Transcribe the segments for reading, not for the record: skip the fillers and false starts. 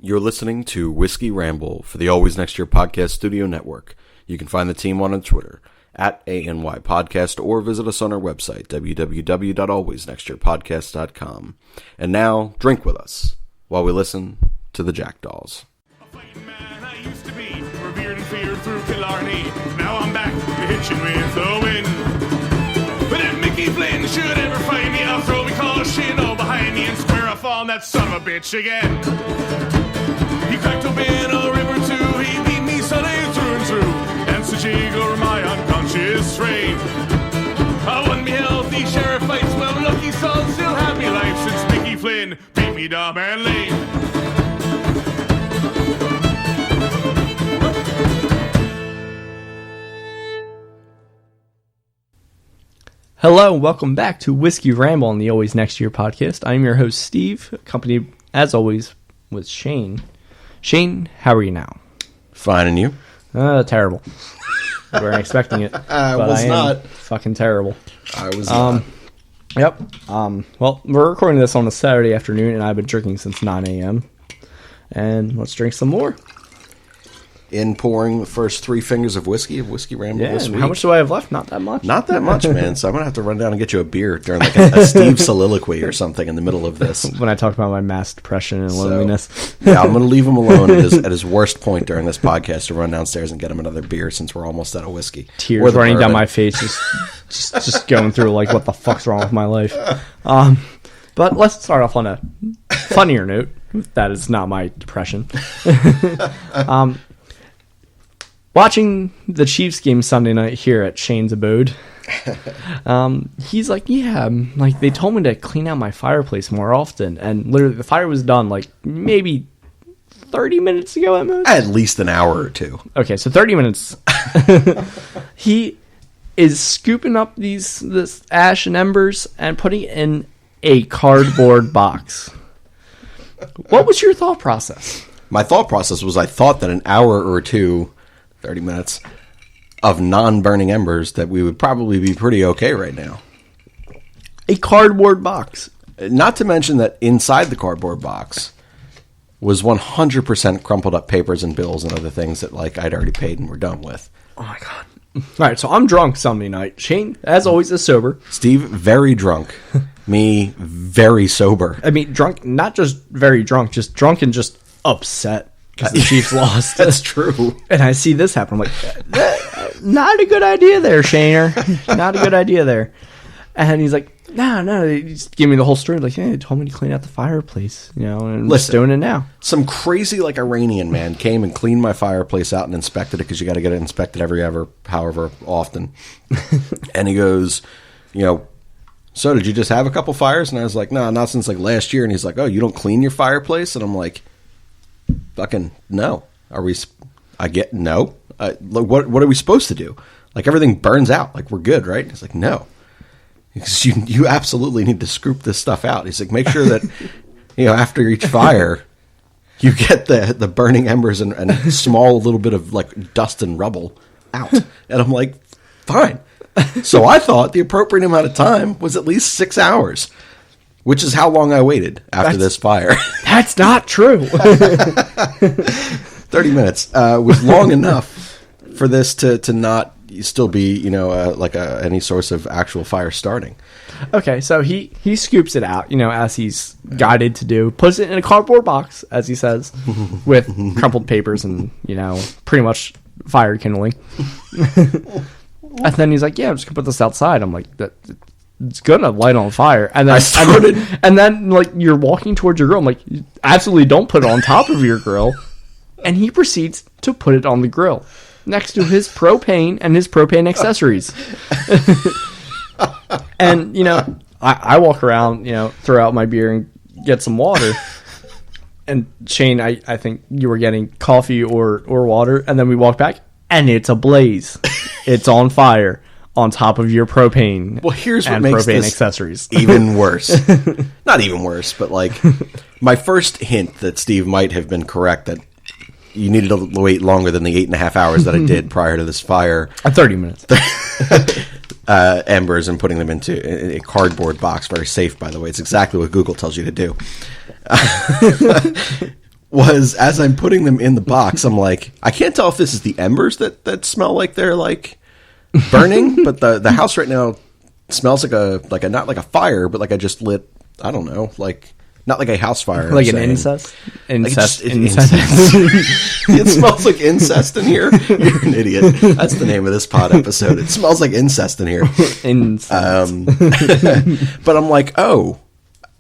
You're listening to Whiskey Ramble for the Always Next Year Podcast Studio Network. You can find the team on Twitter at ANY Podcast or visit us on our website, www.alwaysnextyearpodcast.com. And now, drink with us while we listen to the Jackdaws. A fighting man I used to be, revered and feared through Killarney. Now I'm back to hitching with the wind. But if Mickey Flynn should ever find me, I'll throw me caution all behind me and square off on that son of a bitch again. He cracked open a river too, he beat me Sunday through and through, and so jiggle over my unconscious frame. I won me healthy sheriff fights, well lucky son still have me life since Mickey Flynn beat me dumb and lame. Hello, and welcome back to Whiskey Ramble on the Always Next Year podcast. I'm your host, Steve, accompanied, as always, with Shane. Shane, how are you now? Fine, and you? Terrible. We weren't expecting it. I was not. Fucking terrible. I was not. Yep. Well, we're recording this on a Saturday afternoon, and I've been drinking since 9 a.m. And let's drink some more. In pouring the first 3 fingers of Whiskey Ramble this week. How much do I have left? Not that much. Not that much, man. So I'm going to have to run down and get you a beer during like a Steve soliloquy or something in the middle of this. When I talk about my mass depression and loneliness. Yeah, I'm going to leave him alone at his worst point during this podcast to run downstairs and get him another beer since we're almost out of whiskey. Tears running down my face, just going through like what the fuck's wrong with my life. But let's start off on a funnier note. That is not my depression. Watching the Chiefs game Sunday night here at Shane's abode, he's like, yeah, like they told me to clean out my fireplace more often, and literally the fire was done like maybe 30 minutes ago at most. At least an hour or two. Okay, so 30 minutes. He is scooping up this ash and embers and putting it in a cardboard box. What was your thought process? My thought process was I thought that an hour or two, 30 minutes, of non-burning embers, that we would probably be pretty okay right now. A cardboard box. Not to mention that inside the cardboard box was 100% crumpled up papers and bills and other things that like I'd already paid and were done with. Oh my god. All right, so I'm drunk Sunday night. Shane, as always, is sober. Steve, very drunk. Me, very sober. I mean, drunk, not just very drunk, just drunk and just upset because the Chiefs lost. That's true. And I see this happen. I'm like, not a good idea there, Shaner. Not a good idea there. And he's like, no. He just gave me the whole story. Like, hey, they told me to clean out the fireplace, and I'm just doing it now. Some crazy, like, Iranian man came and cleaned my fireplace out and inspected it because you got to get it inspected however often. And he goes, so did you just have a couple fires? And I was like, no, not since like last year. And he's like, oh, you don't clean your fireplace? And I'm like, fucking no. No. What are we supposed to do? Like, everything burns out. Like, we're good, right? He's like, no. Because you absolutely need to scoop this stuff out. He's like, make sure that, after each fire, you get the burning embers and small little bit of, like, dust and rubble out. And I'm like, fine. So I thought the appropriate amount of time was at least 6 hours, which is how long I waited after this fire. That's not true. 30 minutes was long enough for this to not still be, any source of actual fire starting. Okay, so he scoops it out, as he's guided to do, puts it in a cardboard box, as he says, with crumpled papers and, pretty much fire kindling. And then he's like, yeah, I'm just going to put this outside. I'm like, it's going to light on fire. And then, like, you're walking towards your grill. I'm like, absolutely don't put it on top of your grill. And he proceeds to put it on the grill next to his propane and his propane accessories. And, I walk around, throw out my beer and get some water. And Shane, I think you were getting coffee or water. And then we walk back, and it's ablaze. It's on fire on top of your propane. Well, here's what and makes propane this accessories even worse. Not even worse, but like my first hint that Steve might have been correct that you needed to wait longer than the 8.5 hours that I did prior to this fire. 30 minutes. Embers and putting them into a cardboard box. Very safe, by the way. It's exactly what Google tells you to do. was as I'm putting them in the box, I'm like, I can't tell if this is the embers that smell like they're like burning, but the house right now smells like a not like a fire, but like I just lit. I don't know, like not like a house fire, like an incest. Incest. It smells like incest in here. You're an idiot. That's the name of this pod episode. It smells like incest in here. Incest. But I'm like, oh,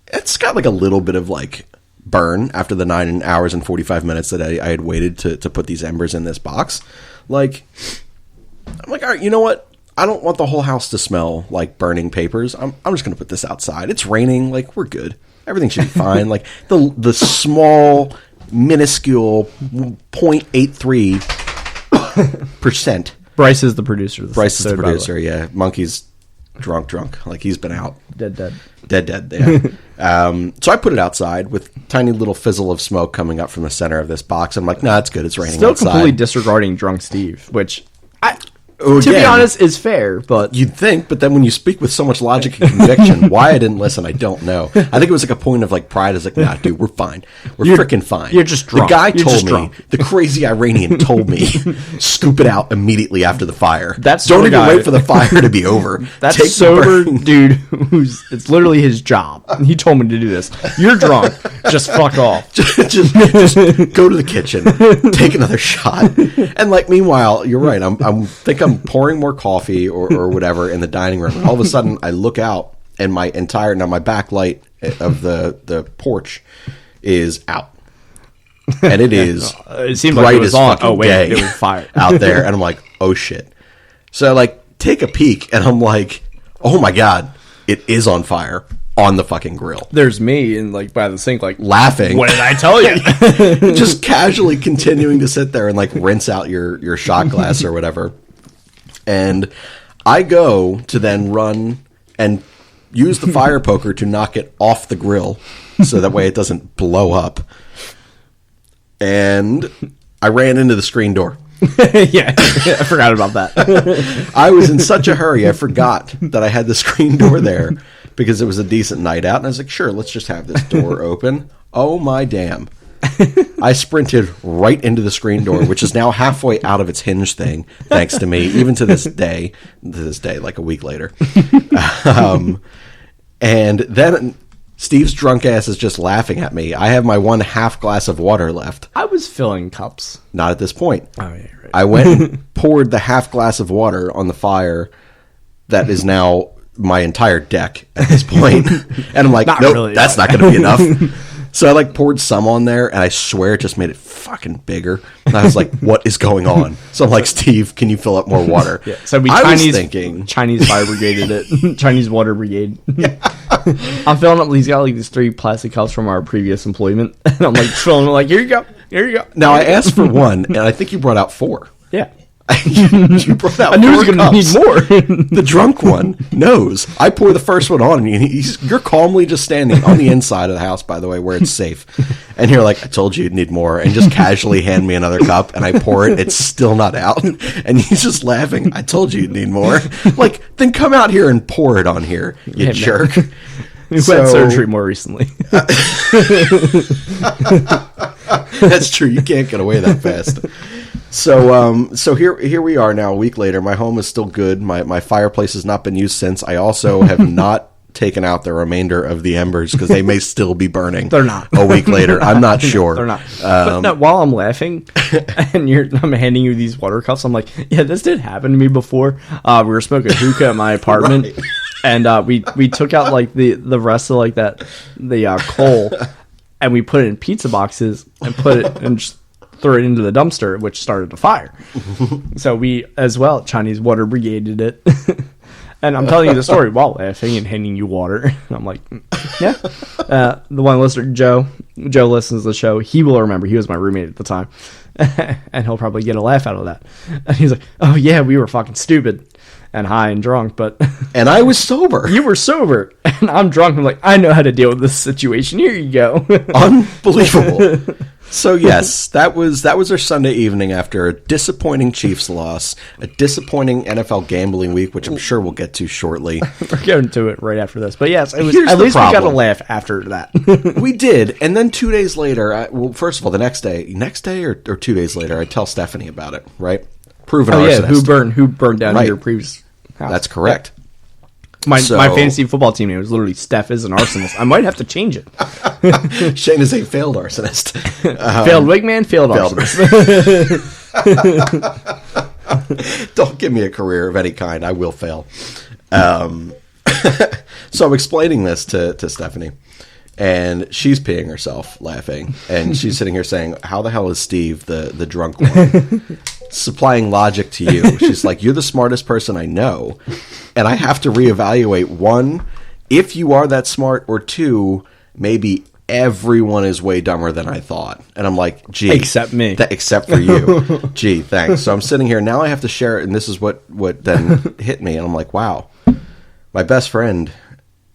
it's got like a little bit of like burn after the 9 hours and 45 minutes that I had waited to put these embers in this box. Like, I'm like, all right, you know what? I don't want the whole house to smell like burning papers. I'm just going to put this outside. It's raining. Like, we're good. Everything should be fine. Like, the small, minuscule 0.83%. Bryce is the producer. Bryce is the producer, yeah. Monkey's drunk. Like, he's been out. Dead, yeah. So I put it outside with tiny little fizzle of smoke coming up from the center of this box. I'm like, it's good. It's raining Still outside. completely disregarding Drunk Steve, which, to be honest, is fair. But you'd think, but then when you speak with so much logic and conviction, why I didn't listen, I don't know. I think it was like a point of like pride. Is like, nah, dude, we're fine. We're freaking fine. You're just drunk. The guy You're told just me, drunk. the crazy Iranian told me, scoop it out immediately after the fire. That's don't even guy. wait for the fire to be over. That Take sober dude it's literally his job. He told me to do this. You're drunk. Just fuck off. just go to the kitchen, take another shot, and like meanwhile, you're right. I'm pouring more coffee or whatever in the dining room. And all of a sudden, I look out, and my back light of the porch is out, and it is It seemed bright like it was as on. fucking Oh wait, day it was fire out there, and I'm like, oh shit. So I like take a peek, and I'm like, oh my god, it is on fire on the fucking grill. There's me and like by the sink, like Laughing. What did I tell you? Just casually continuing to sit there and like rinse out your shot glass or whatever. And I go to then run and use the fire poker to knock it off the grill so that way it doesn't blow up. And I ran into the screen door. yeah, I forgot about that. I was in such a hurry, I forgot that I had the screen door there because it was a decent night out. And I was like, sure, let's just have this door open. Oh, my damn. I sprinted right into the screen door, which is now halfway out of its hinge thing, thanks to me, even to this day, like a week later. And then Steve's drunk ass is just laughing at me. I have my 1/2 glass of water left. I was filling cups. Not at this point. Oh, yeah, right. I went and poured the 1/2 glass of water on the fire that is now my entire deck at this point. And I'm like, nope, really, that's not going to be enough. So I like poured some on there, and I swear it just made it fucking bigger. And I was like, what is going on? So I'm like, Steve, can you fill up more water? Yeah, so we Chinese fire brigaded it. Chinese water brigade. Yeah. I'm filling up. He's got like these 3 plastic cups from our previous employment, and I'm like filling them. Like, here you go. Now I asked for 1, and I think you brought out 4. Yeah. You brought out I knew he was going to need more. The drunk one knows. I pour the first one on, and you're calmly just standing on the inside of the house, by the way, where it's safe. And you're like, I told you you'd need more, and just casually hand me another cup, and I pour it. It's still not out. And he's just laughing. I told you you'd need more. Like, then come out here and pour it on here, you jerk. We had surgery more recently. That's true. You can't get away that fast. So here we are now, a week later. My home is still good. My fireplace has not been used since. I also have not taken out the remainder of the embers because they may still be burning. They're not. A week later. I'm not sure. They're not. But no, while I'm laughing and I'm handing you these water cups, I'm like, yeah, this did happen to me before. We were smoking hookah at my apartment. Right. And we took out like the rest of like the coal, and we put it in pizza boxes and put it and just threw it into the dumpster, which started a fire. So we as well Chinese water brigaded it. And I'm telling you the story while laughing and handing you water. And I'm like, yeah. The one listener, Joe listens to the show. He will remember. He was my roommate at the time. And he'll probably get a laugh out of that. And he's like, oh, yeah, we were fucking stupid. and high and drunk, but And I was sober. you were sober, and I'm drunk. I'm like, I know how to deal with this situation. Here you go. Unbelievable. So yes, that was our Sunday evening after a disappointing Chiefs loss, a disappointing NFL gambling week, which I'm sure we'll get to shortly. We're going to it right after this, but yes, it was. Here's At the least we got a problem. laugh after that. We did, and then 2 days later, well, first of all, the next day or 2 days later, I tell Stephanie about it. Right, proven arsonist. Who burned down Right. your previous house? That's correct. My So- fantasy football team name was literally Steph is an arsonist. I might have to change it. Shane is a failed arsonist. Failed wigman, failed Failed arsonist. Don't give me a career of any kind. I will fail. So I'm explaining this to Stephanie, and she's peeing herself laughing, and she's sitting here saying, how the hell is Steve, the drunk one, supplying logic to you? She's like, you're the smartest person I know, and I have to reevaluate, one, if you are that smart, or two, maybe everyone is way dumber than I thought. And I'm like, gee. Except me. Except for you. Gee, thanks. So I'm sitting here. Now I have to share it, and this is what then hit me. And I'm like, wow. My best friend,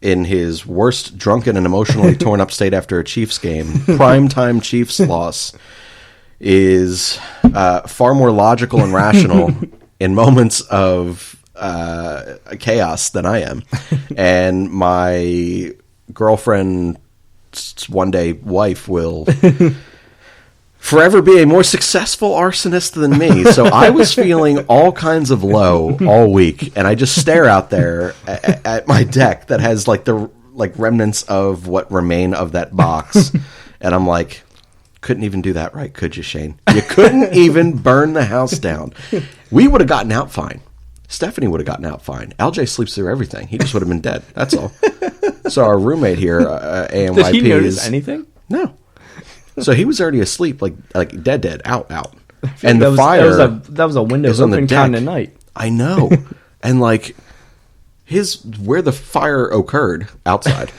in his worst drunken and emotionally torn up state after a Chiefs game, primetime Chiefs loss, is far more logical and rational in moments of chaos than I am. And my girlfriend, one day wife, will forever be a more successful arsonist than me. So I was feeling all kinds of low all week, and I just stare out there at my deck that has like the remnants of what remain of that box, and I'm like, couldn't even do that right, could you, Shane? You couldn't even burn the house down. We would have gotten out fine. Stephanie would have gotten out fine. LJ sleeps through everything. He just would have been dead. That's all. So our roommate here, AMYP, Did he notice anything? No. So he was already asleep, like dead, out. And the that fire that was a window is on the open deck. kind of night. I know. And like where the fire occurred outside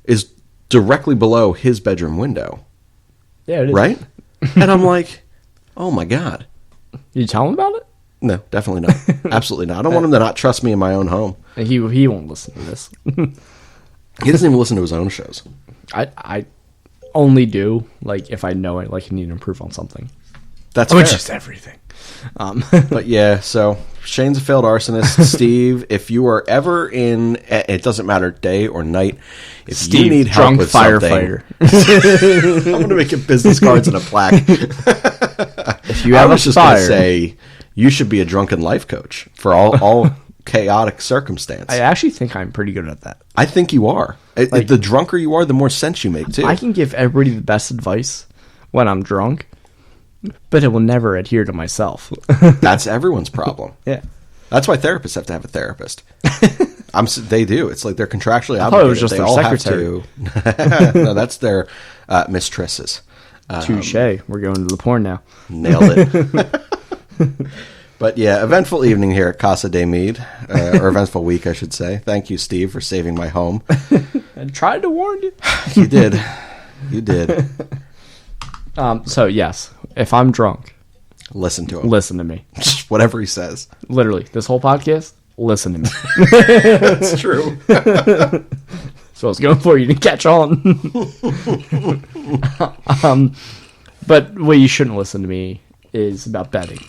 is directly below his bedroom window. Yeah, it is. Right? And I'm like, oh my God. Did you tell him about it? No, definitely not. Absolutely not. I don't want him to not trust me in my own home. He won't listen to this. He doesn't even listen to his own shows. I only do like if I know it, like you need to improve on something. That's Which fair. is everything. But yeah, so Shane's a failed arsonist. Steve, if you are ever in, it doesn't matter day or night, if Steve, you need help drunk with firefighter. something, I'm going to make it business cards and a plaque. If you I have was a just going to fire, say, you should be a drunken life coach for all chaotic circumstance. I actually think I'm pretty good at that. I think you are. The drunker you are, the more sense you make, too. I can give everybody the best advice when I'm drunk, but it will never adhere to myself. That's everyone's problem. Yeah. That's why therapists have to have a therapist. They do. It's like they're contractually thought obligated. it was just they their all secretary. have to. No, that's their mistresses. Touche. We're going to the porn now. Nailed it. But yeah, eventful evening here at Casa de Mead, or eventful week, I should say. Thank you, Steve, for saving my home. I tried to warn you. You did. You did. So yes, if I'm drunk, Listen to him. listen to me. Whatever he says. Literally, this whole podcast, listen to me. It's true. So I was going for you to catch on. But what you shouldn't listen to me is about betting.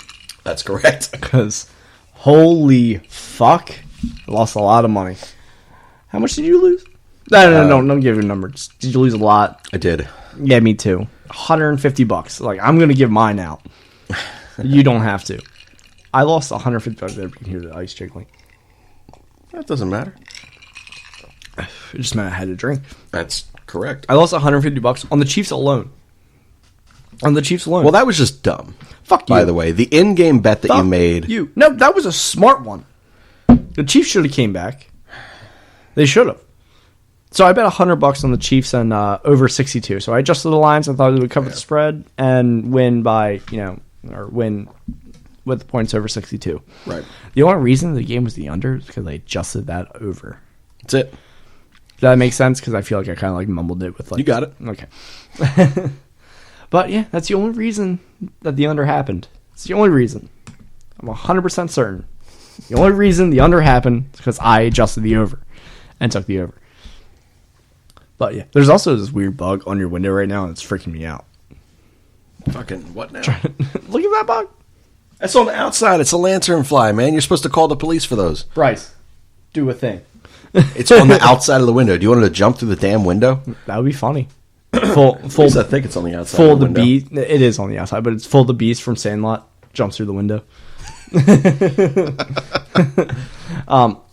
That's correct. Because holy fuck, I lost a lot of money. How much did you lose? No, don't give your numbers. Did you lose a lot? I did. Yeah, me too. $150. Like, I'm going to give mine out. You don't have to. I lost $150. There, you can hear the ice jiggling. That doesn't matter. It just meant I had to drink. That's correct. I lost $150 on the Chiefs alone. Well, that was just dumb. Fuck you. By the way, the in-game bet that you Fuck made. you. No, that was a smart one. The Chiefs should have came back. They should have. So I bet $100 on the Chiefs and over 62. So I adjusted the lines. I thought it would cover the spread and win by, or win with the points over 62. Right. The only reason the game was the under is because I adjusted that over. That's it. Does that make sense? Because I feel like I kind of like mumbled it with like. You got it. Okay. But yeah, that's the only reason that the under happened. It's the only reason. I'm 100% certain. The only reason the under happened is because I adjusted the over and took the over. But yeah, there's also this weird bug on your window right now, and it's freaking me out. Fucking what now? Look at that bug. That's on the outside. It's a lanternfly, man. You're supposed to call the police for those. Bryce, do a thing. It's on the outside of the window. Do you want it to jump through the damn window? That would be funny. Full. At least I think it's on the outside. Full of the the window. beast. It is on the outside, but it's full the beast from Sandlot jumps through the window.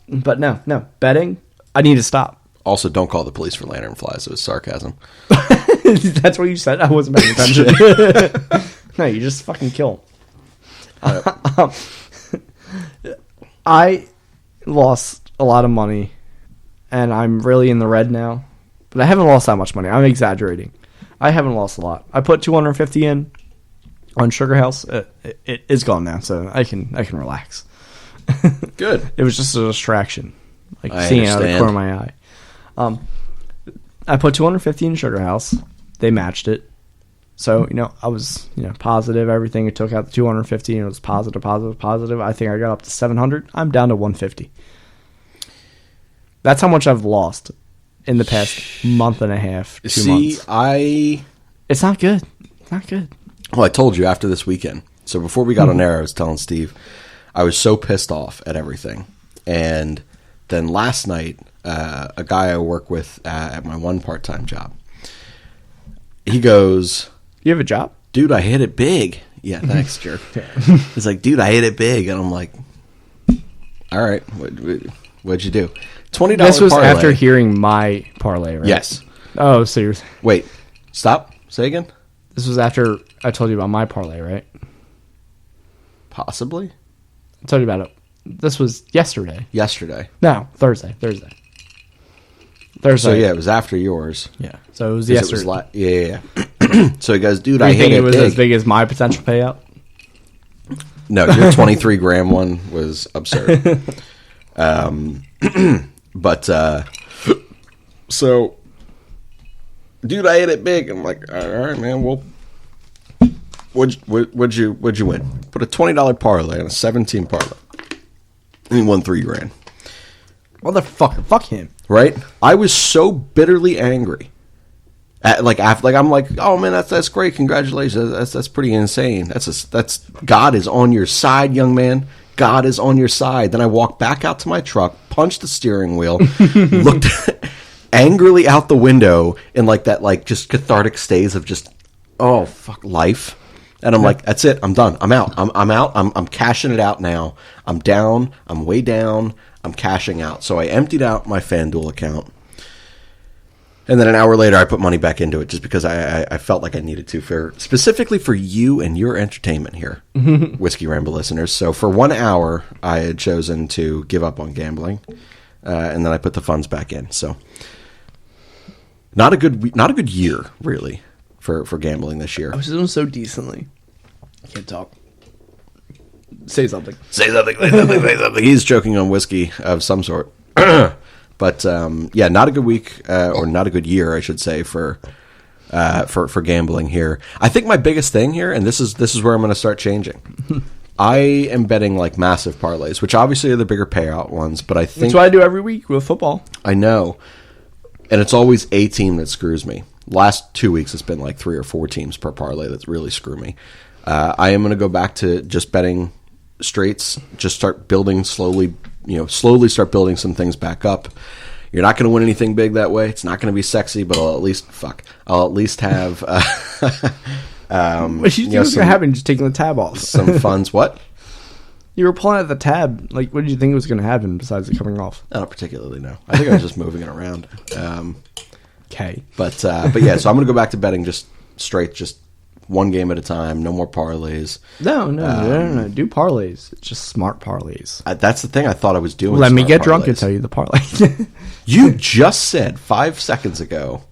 But no betting. I need to stop. Also, don't call the police for lanternflies. It was sarcasm. That's what you said. I wasn't paying attention. No, you just fucking kill. I lost a lot of money, and I'm really in the red now. But I haven't lost that much money. I'm exaggerating. I haven't lost a lot. I put $250 in on Sugarhouse. It is gone now, so I can relax. Good. It was just a distraction, like I seeing it out of the understand. corner of my eye. I put $250 in Sugarhouse. They matched it. So, I was, positive everything. It took out the $250 and it was positive. I think I got up to $700. I'm down to $150. That's how much I've lost in the past month and a half, 2 months. It's not good. It's not good. Well, I told you after this weekend. So before we got on air, I was telling Steve, I was so pissed off at everything. And then last night, a guy I work with at my one part-time job, he goes, You have a job? dude, I hit it big. Yeah, thanks, jerk. He's like, dude, I hit it big. And I'm like, all right, what'd you do? $20 This was parlay. after hearing my parlay, right? Yes. Oh, so you're... Wait, stop. Say again? This was after I told you about my parlay, right? Possibly. I told you about it. This was yesterday. Yesterday. No, Thursday. So yeah, it was after yours. Yeah. So it was 'Cause yesterday. It was yeah. So he goes, dude, Do I you hit think it it was big. as big as my potential payout? No, your 23 gram one was absurd. But so, dude, I hit it big. I'm like, all right, man. Well, what'd you win? Put a $20 parlay on a 17 parlay, and he won $3 grand. Motherfucker, fuck him. Right? I was so bitterly angry. I'm like, oh man, that's great, congratulations, that's pretty insane. That's God is on your side, young man. God is on your side. Then I walked back out to my truck, punched the steering wheel, looked angrily out the window in that just cathartic staze of just, oh fuck life. And I'm like, that's it. I'm done. I'm out. I'm out. I'm cashing it out now. I'm down. I'm way down. I'm cashing out. So I emptied out my Fanduel account. And then an hour later, I put money back into it just because I felt like I needed to, specifically for you and your entertainment here, Whiskey Ramble listeners. So for 1 hour, I had chosen to give up on gambling, and then I put the funds back in. So not a good year, really, for gambling this year. I was doing so decently. I can't talk. Say something. Say something. He's choking on whiskey of some sort. But yeah, not a good week, or not a good year, I should say, for gambling here. I think my biggest thing here, and this is where I'm going to start changing. I am betting massive parlays, which obviously are the bigger payout ones. But I think That's what I do every week with football. I know, and it's always a team that screws me. Last 2 weeks, it's been 3 or 4 teams per parlay that really screw me. I am going to go back to just betting straights. Just start building slowly. Slowly start building some things back up. You're not going to win anything big that way. It's not going to be sexy, but I'll at least have What did you think was going to happen just taking the tab off? some funds. What? You were pulling at the tab. What did you think was going to happen besides it coming off? I don't particularly know. I think I was just moving it around. Okay. But yeah, so I'm going to go back to betting just straight, just one game at a time. No more parlays. No. Do parlays. It's just smart parlays. That's the thing I thought I was doing. Let me smart get drunk parlays. and tell you the parlay. You just said 5 seconds ago,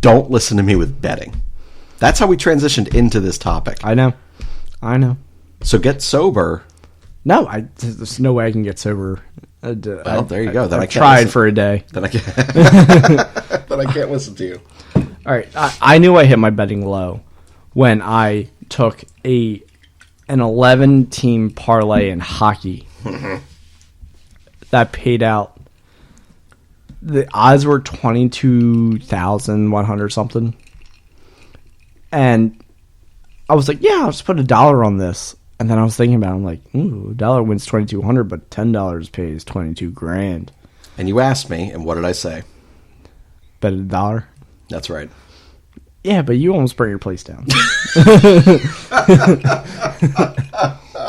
don't listen to me with betting. That's how we transitioned into this topic. I know. So get sober. No, there's no way I can get sober. Well, there you go. Then I I've can't tried listen. for a day. Then I can't listen to you. All right, I knew I hit my betting low when I took an 11-team parlay in hockey that paid out. The odds were 22,100 something. And I was like, yeah, I'll just put $1 on this. And then I was thinking about it. I'm like, ooh, $1 wins 2,200, but $10 pays 22 grand. And you asked me, and what did I say? Bet $1. That's right. Yeah, but you almost bring your place down.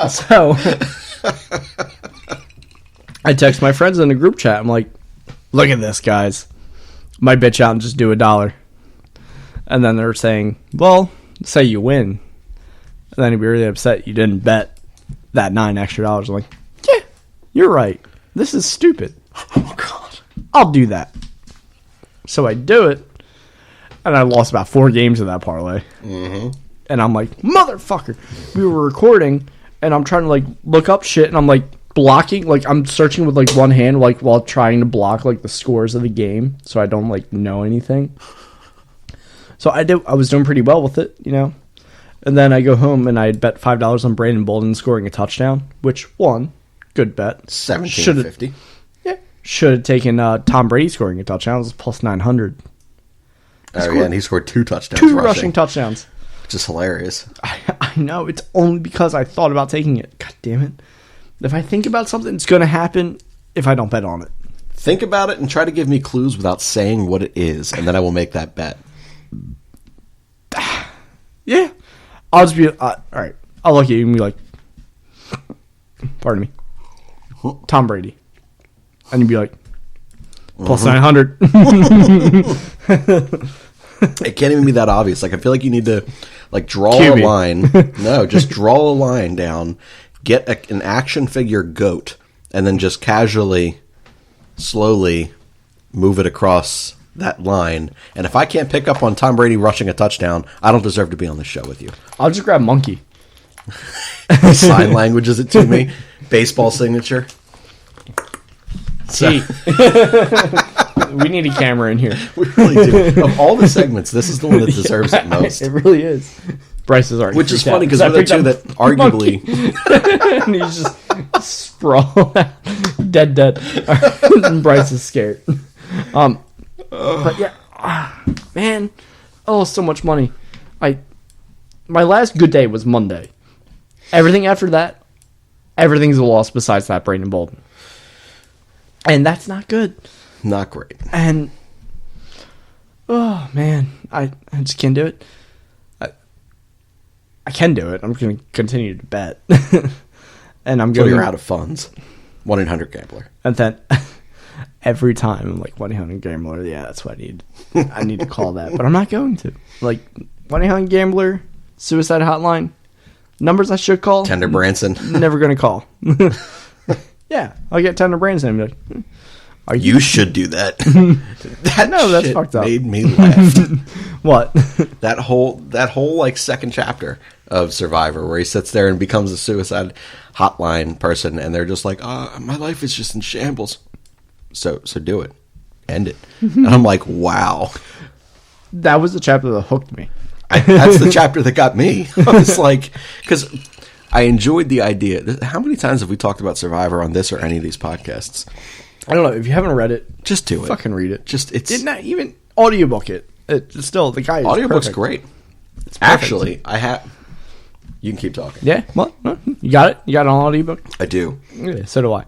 So I text my friends in the group chat. I'm like, look at this, guys. Might bitch out and just do $1. And then they're saying, well, say you win. And then he'd be really upset you didn't bet that $9 extra. I'm like, yeah, you're right. This is stupid. Oh, God. I'll do that. So I do it. And I lost about 4 games of that parlay. Mm-hmm. And I'm like, motherfucker. We were recording, and I'm trying to, like, look up shit, and I'm, like, blocking. Like, I'm searching with, like, one hand, like, while trying to block, like, the scores of the game so I don't, like, know anything. So I was doing pretty well with it, you know. And then I go home, and I had bet $5 on Brandon Bolden scoring a touchdown, which, one, good bet. $17.50. Yeah. Should have taken Tom Brady scoring a touchdown. It was plus 900. Oh, yeah, and he scored 2 touchdowns. 2 rushing touchdowns. Which is hilarious. I know. It's only because I thought about taking it. God damn it. If I think about something, it's going to happen if I don't bet on it. Think about it and try to give me clues without saying what it is, and then I will make that bet. Yeah. I'll just be... all right. I'll look at you and be like... Pardon me. Tom Brady. And you'd be like... Plus 900. It can't even be that obvious. Like, I feel like you need to, like, draw a line. No, just draw a line down. Get an action figure goat, and then just casually, slowly move it across that line. And if I can't pick up on Tom Brady rushing a touchdown, I don't deserve to be on the show with you. I'll just grab Monkey. Sign languages it to me. Baseball signature. See. We need a camera in here. We really do. Of all the segments, this is the one that deserves it most. It really is. Bryce is already. Which is funny because we're the two that arguably. And he's just sprawled out, dead. And Bryce is scared. But yeah, man, so much money. My last good day was Monday. Everything after that, everything's a loss besides that Brandon Bolden. And that's not good. Not great. And, oh, man, I just can't do it. I can do it. I'm going to continue to bet. And I'm going. So you're out of funds. 1-800-GAMBLER. And then every time I'm like, 1-800-GAMBLER, yeah, that's what I need. I need to call that. But I'm not going to. Like, 1-800-GAMBLER, suicide hotline, numbers I should call. Tender Branson. Never going to call. Yeah, I'll get Tender Branson and be like, You should do that. That's shit fucked up. Made me laugh. What? that whole like second chapter of Survivor where he sits there and becomes a suicide hotline person, and they're just like, my life is just in shambles. So do it, end it. And I'm like, wow. That was the chapter that hooked me. That's the chapter that got me. I was like, because I enjoyed the idea. How many times have we talked about Survivor on this or any of these podcasts? I don't know. If you haven't read it, just do it. Fucking read it. It's not even audiobook it. It's still the guy. Audiobook's great. Actually, I have. You can keep talking. Yeah. What? You got it. You got it on audiobook. I do. Yeah, so do I.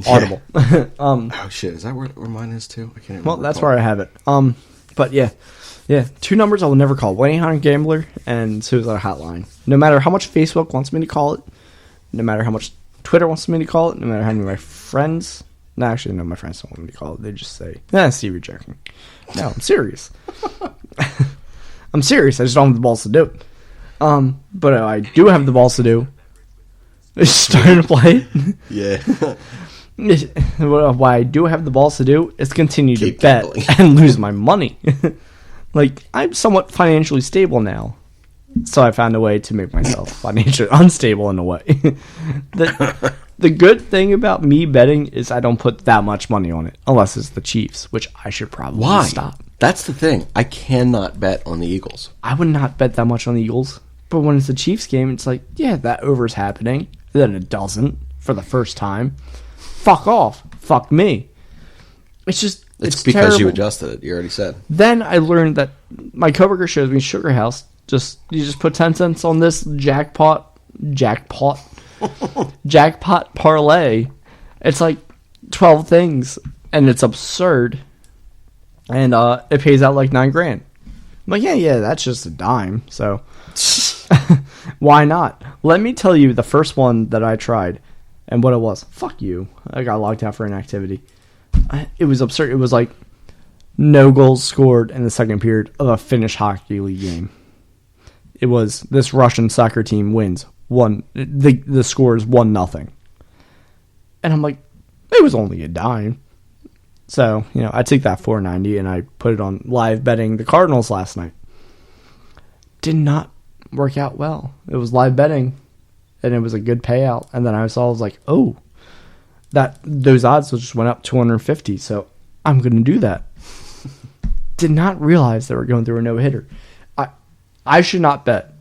Audible. Oh shit! Is that where mine is too? I can't. Well, that's where I have it. But yeah. 2 numbers I will never call: 1-800-GAMBLER and suicide hotline. No matter how much Facebook wants me to call it, no matter how much Twitter wants me to call it, no matter how many of my friends. No, actually, no, my friends don't want me to call it. They just say, Steve, you're joking. No, I'm serious. I'm serious. I just don't have the balls to do it. But I do have the balls to do. It's starting to play it. Yeah. What I do have the balls to do is continue Keep to bet gambling. and lose my money. Like, I'm somewhat financially stable now. So I found a way to make myself financially unstable in a way. The good thing about me betting is I don't put that much money on it, unless it's the Chiefs, which I should probably stop. That's the thing. I cannot bet on the Eagles. I would not bet that much on the Eagles. But when it's the Chiefs game, it's like, yeah, that over's happening. Then it doesn't for the first time. Fuck off. Fuck me. It's just, it's because terrible. you adjusted it. You already said. Then I learned that my coworker shows me Sugarhouse. You just put 10 cents on this jackpot parlay. It's like 12 things, and it's absurd. And it pays out like $9,000. I'm like, yeah, that's just a dime. So why not? Let me tell you the first one that I tried and what it was. Fuck you. I got logged out for inactivity. It was absurd. It was like no goals scored in the second period of a Finnish hockey league game. It was this Russian soccer team wins. The score is 1-0. And I'm like, it was only a dime. So, I take that $4.90 and I put it on live betting the Cardinals last night. Did not work out well. It was live betting and it was a good payout. And then I was like, oh, those odds just went up 250. So I'm going to do that. Did not realize they were going through a no-hitter. I should not bet.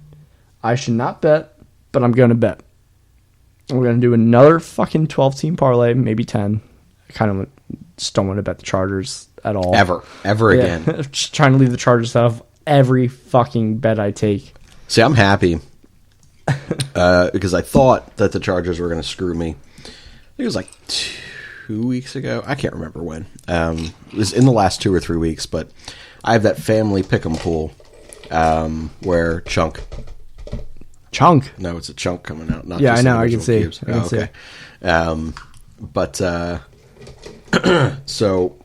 But I'm going to bet. We're going to do another fucking 12-team parlay, maybe 10. I kind of just don't want to bet the Chargers at all. Ever again. Just trying to leave the Chargers out of every fucking bet I take. See, I'm happy because I thought that the Chargers were going to screw me. I think it was like 2 weeks ago. I can't remember when. It was in the last 2 or 3 weeks, but I have that family pick'em pool where Chunk. No, it's a chunk coming out. Not yeah, just I know. I can see. Cubes. Okay. So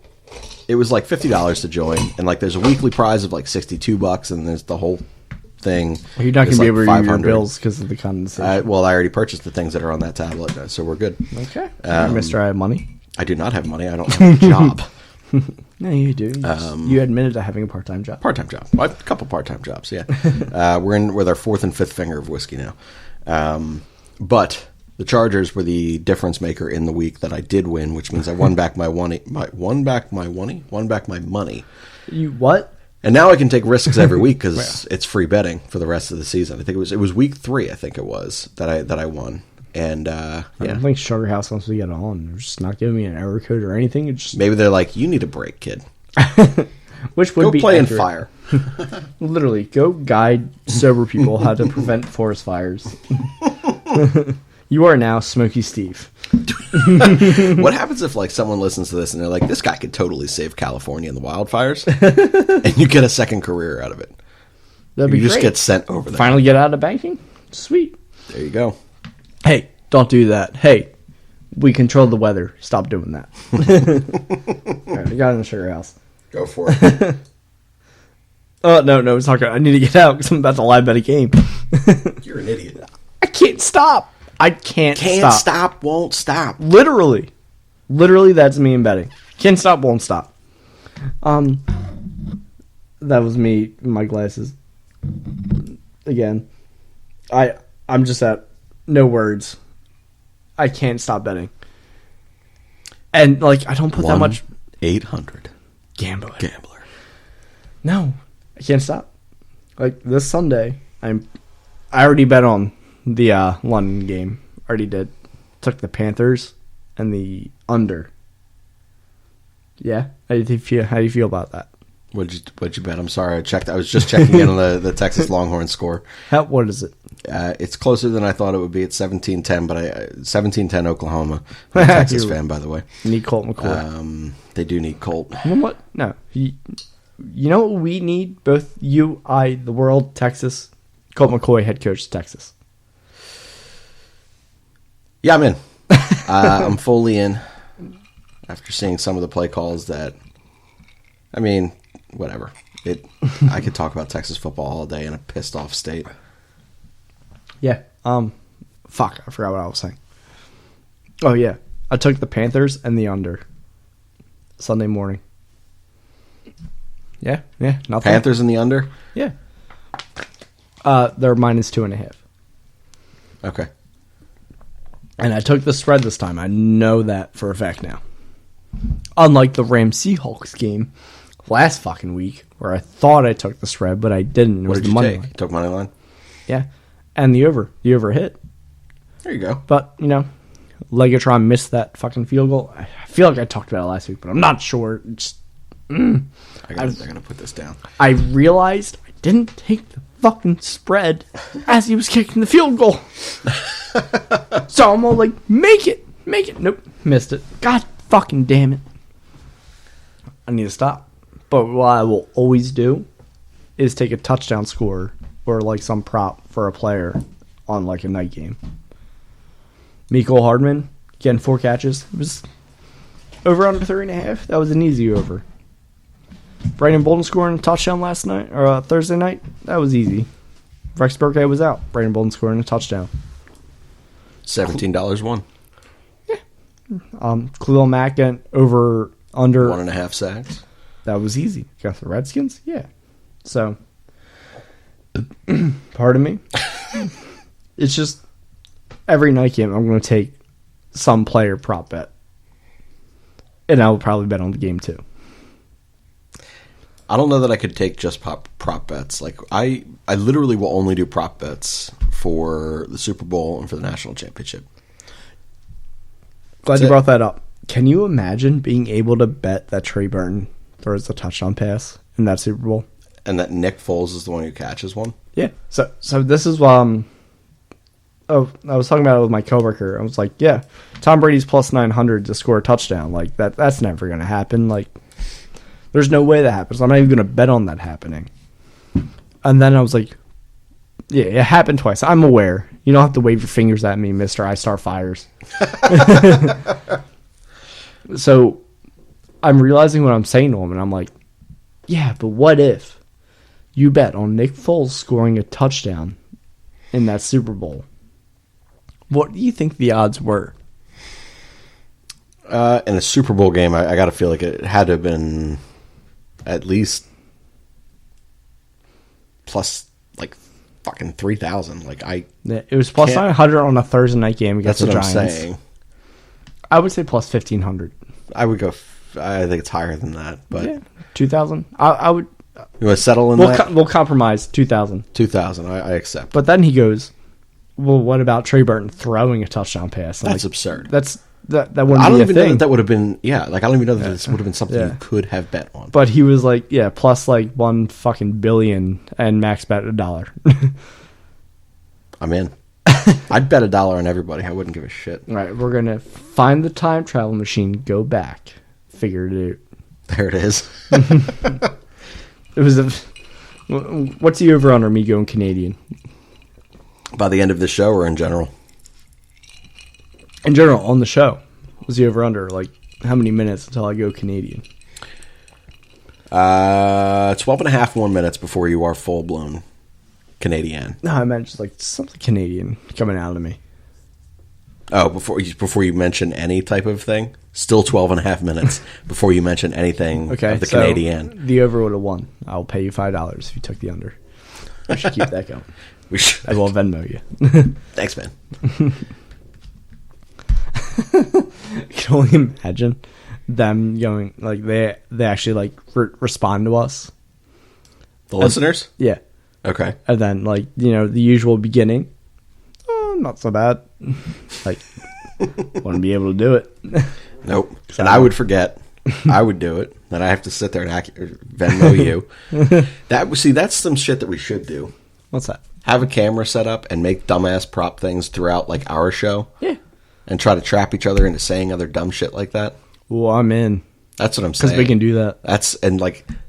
it was like $50 to join, and like there's a weekly prize of like $62, and there's the whole thing. Well, you're not going to be able to like use your bills because of the condensation. Well, I already purchased the things that are on that tablet, so we're good. Okay. Mr. I have money. I do not have money. I don't have a job. No, you do. You admitted to having a part-time job. Part-time job. Well, a couple part-time jobs, yeah. We're in with our 4th and 5th finger of whiskey now. But the Chargers were the difference maker in the week that I did win, which means I won back my money. You what? And now I can take risks every week because it's free betting for the rest of the season. I think it was week 3. I think it was that I won. And I don't think Sugarhouse wants to get on. They're just not giving me an error code or anything. It's just... Maybe they're like, you need a break, kid. Which would go be play accurate. in fire. Literally, go guide sober people how to prevent forest fires. You are now Smokey Steve. What happens if like someone listens to this and they're like, this guy could totally save California in the wildfires, and you get a second career out of it? That'd be you just great. get sent over there. Finally get out of banking? Sweet. There you go. Hey, don't do that. Hey, we control the weather. Stop doing that. All right, we got in the Sugarhouse. Go for it. Oh, no, it's not good. I need to get out because I'm about to live bet a game. You're an idiot. I can't stop. I can't stop, won't stop. Literally, that's me in betting. Can't stop, won't stop. That was me in my glasses. Again, I'm just at no words. I can't stop betting. And like, I don't put that much. 800 Gambler. No, I can't stop. Like this Sunday, I already bet on the London game. Already did. Took the Panthers and the under. Yeah. How do you feel about that? What'd you bet? I'm sorry, I was just checking in on the Texas Longhorns score. What is it? It's closer than I thought it would be. It's 17-10, but 17-10 Oklahoma. I'm a Texas fan, by the way. Need Colt McCoy. They do need Colt. You know what? No. You know what we need? Both you, I, the world, Texas. Colt McCoy, head coach of Texas. Yeah, I'm in. I'm fully in. After seeing some of the play calls that, I mean, whatever. I could talk about Texas football all day in a pissed off state. Yeah. Fuck, I forgot what I was saying. Oh yeah, I took the Panthers and the under. Sunday morning. Yeah, nothing. Panthers in the under? Yeah. They're -2.5. Okay. And I took the spread this time. I know that for a fact now. Unlike the Rams-Seahawks game last fucking week, where I thought I took the spread, but I didn't. What did you take? You took money line? Yeah. And the over. The over hit. There you go. But, Legatron missed that fucking field goal. I feel like I talked about it last week, but I'm not sure. I gotta put this down. I realized I didn't take the fucking spread as he was kicking the field goal. So I'm all like, make it. Nope, missed it. God fucking damn it. I need to stop. But what I will always do is take a touchdown score or like some prop for a player on like a night game. Mecole Hardman getting 4 catches. It was over under 3.5. That was an easy over. Brandon Bolden scoring a touchdown last night or Thursday night. That was easy. Rex Burkhead was out. Brandon Bolden scoring a touchdown. $17 won. Khalil Mack getting over under 1.5 sacks. That was easy. Got the Redskins? Yeah. So, pardon me. It's just every night game I'm going to take some player prop bet. And I will probably bet on the game too. I don't know that I could take just prop bets. Like I literally will only do prop bets for the Super Bowl and for the national championship. Glad you brought that up. Can you imagine being able to bet that Trey Burton throws the touchdown pass in that Super Bowl? And that Nick Foles is the one who catches one? Yeah. So this is I was talking about it with my coworker. I was like, yeah, Tom Brady's plus 900 to score a touchdown. Like that's never going to happen. Like there's no way that happens. I'm not even going to bet on that happening. And then I was like, yeah, it happened twice. I'm aware. You don't have to wave your fingers at me, Mr. I Star Fires. So I'm realizing what I'm saying to him, and I'm like, yeah, but what if you bet on Nick Foles scoring a touchdown in that Super Bowl? What do you think the odds were? In a Super Bowl game, I got to feel like it had to have been at least plus like fucking 3,000. Like it was plus 900 on a Thursday night game against the Giants. That's what I'm saying. I would say plus 1,500. I would go. I think it's higher than that, but yeah, 2,000. I would. You want to settle in that? We'll compromise 2,000. 2,000. I accept. But then he goes, well, what about Trey Burton throwing a touchdown pass? That's absurd. That wouldn't I don't be even a thing. know that would have been. Yeah, like I don't even know that this would have been something you could have bet on. But he was like, yeah, plus like 1 fucking billion, and max bet $1. I'm in. I'd bet $1 on everybody. I wouldn't give a shit. All right, we're gonna find the time travel machine, go back, figure it out. There it is. It was what's the over under me going Canadian? By the end of the show or in general? In general, on the show, was the over under like how many minutes until I go Canadian? 12.5 more minutes before you are full blown Canadian. No, I meant just like something Canadian coming out of me. Oh, before you mention any type of thing? Still 12.5 minutes before you mention anything of the Canadian. The over would have won. I'll pay you $5 if you took the under. We should keep that going. We should. I will Venmo you. Thanks, man. I can only imagine them going, like, they actually, like, respond to us. The listeners? Yeah. Okay. And then, like, you know, the usual beginning. Oh, not so bad. Like, wouldn't be able to do it. Nope. And I would forget. I would do it. Then I have to sit there and Venmo you. That's some shit that we should do. What's that? Have a camera set up and make dumbass prop things throughout, like, our show. Yeah. And try to trap each other into saying other dumb shit like that. Well, I'm in. That's what I'm saying. Because we can do that.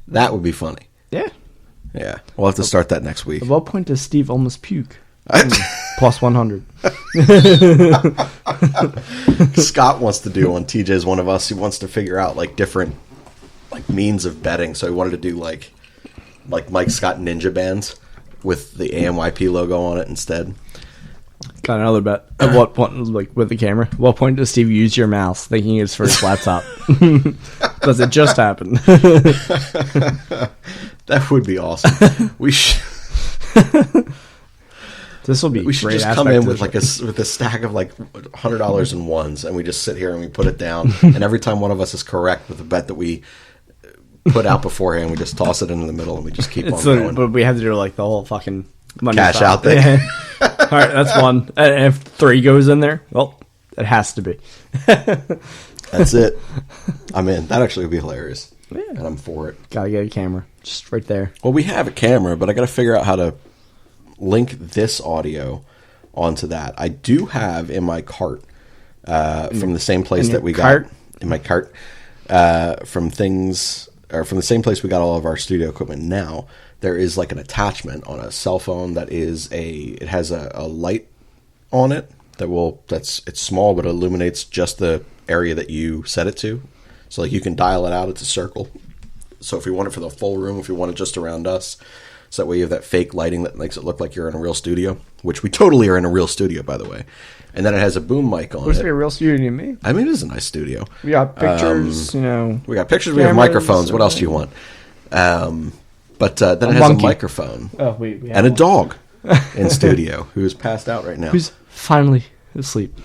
That would be funny. Yeah. Yeah. We'll have to start that next week. At what point does Steve almost puke? Plus 100. Scott wants to do on TJ's One of Us. He wants to figure out like different like means of betting. So he wanted to do like Mike Scott Ninja bands with the AMYP logo on it instead. Got another bet. At what point, like with the camera? At what point does Steve use your mouse thinking it's for his laptop? Does it just happen? That would be awesome. We should. This will be. We should just come in with with a stack of like $100 in ones, and we just sit here and we put it down. And every time one of us is correct with the bet that we put out beforehand, we just toss it into the middle and we just keep on going. But we have to do like the whole fucking money cash style. out thing. Yeah. All right, that's one. And if 3 goes in there, well, It has to be. That's it. I'm in. That actually would be hilarious. Yeah. And I'm for it. Gotta get a camera. Just right there. Well, we have a camera, but I got to figure out how to link this audio onto that. I do have in my cart from the same place that we got. In my cart. From the same place we got all of our studio equipment now. There is like an attachment on a cell phone that it has a light on it it's small, but it illuminates just the area that you set it to. So like you can dial it out, it's a circle. So if you want it for the full room, if you want it just around us, so that way you have that fake lighting that makes it look like you're in a real studio, which we totally are in a real studio, by the way. And then it has a boom mic on it. Looks like a real studio to me. I mean, it is a nice studio. We got pictures, We got pictures, cameras, we have microphones. What else do you want? But then it has monkey. a microphone. Oh, we and a dog in studio who is passed out right now. Who's finally asleep.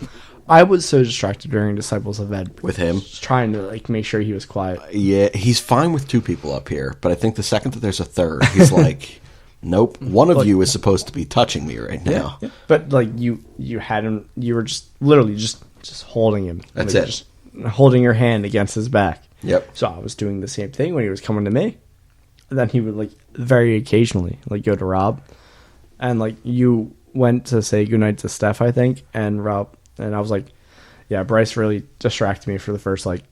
I was so distracted during Disciples of Ed. With him? Just trying to like make sure he was quiet. Yeah, he's fine with two people up here, but I think the second that there's a third, he's like, nope, one of you is supposed to be touching me right now. Yeah. But like you had him, you were just literally just holding him. That's like, it. Just holding your hand against his back. Yep. So I was doing the same thing when he was coming to me. And then he would like very occasionally like go to Rob. And like you went to say goodnight to Steph, I think, and Rob, and I was like, yeah, Bryce really distracted me for the first like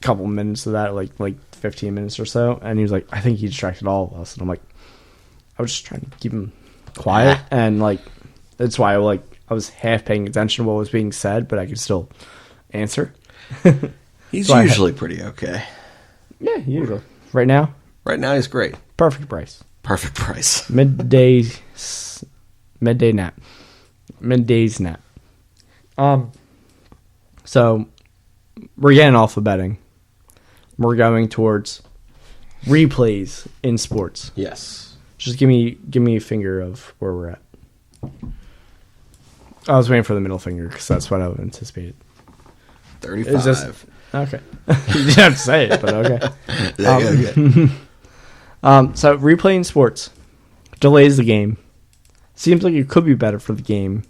couple minutes of that, like 15 minutes or so. And he was like, I think he distracted all of us. And I'm like, I was just trying to keep him quiet. And like, that's why I was half paying attention to what was being said, but I could still answer. He's So usually pretty okay. Yeah, usually. Right now, He's great. perfect Bryce. Perfect price. Midday nap. Midday's nap. So we're getting off of betting. We're going towards replays in sports. Yes. Just give me a finger of where we're at. I was waiting for the middle finger because that's what I would anticipate. 35. Is this okay? You didn't have to say it, but okay. So replay in sports delays the game. Seems like it could be better for the game,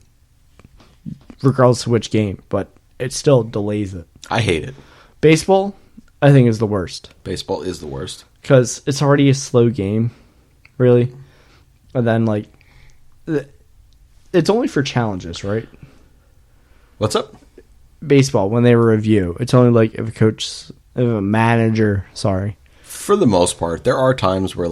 regardless of which game, but it still delays it. I hate it. Baseball, I think, is the worst. Baseball is the worst. Because it's already a slow game, really. And then, like, it's only for challenges, right? What's up? Baseball, when they review, it's only like if a manager, For the most part, there are times where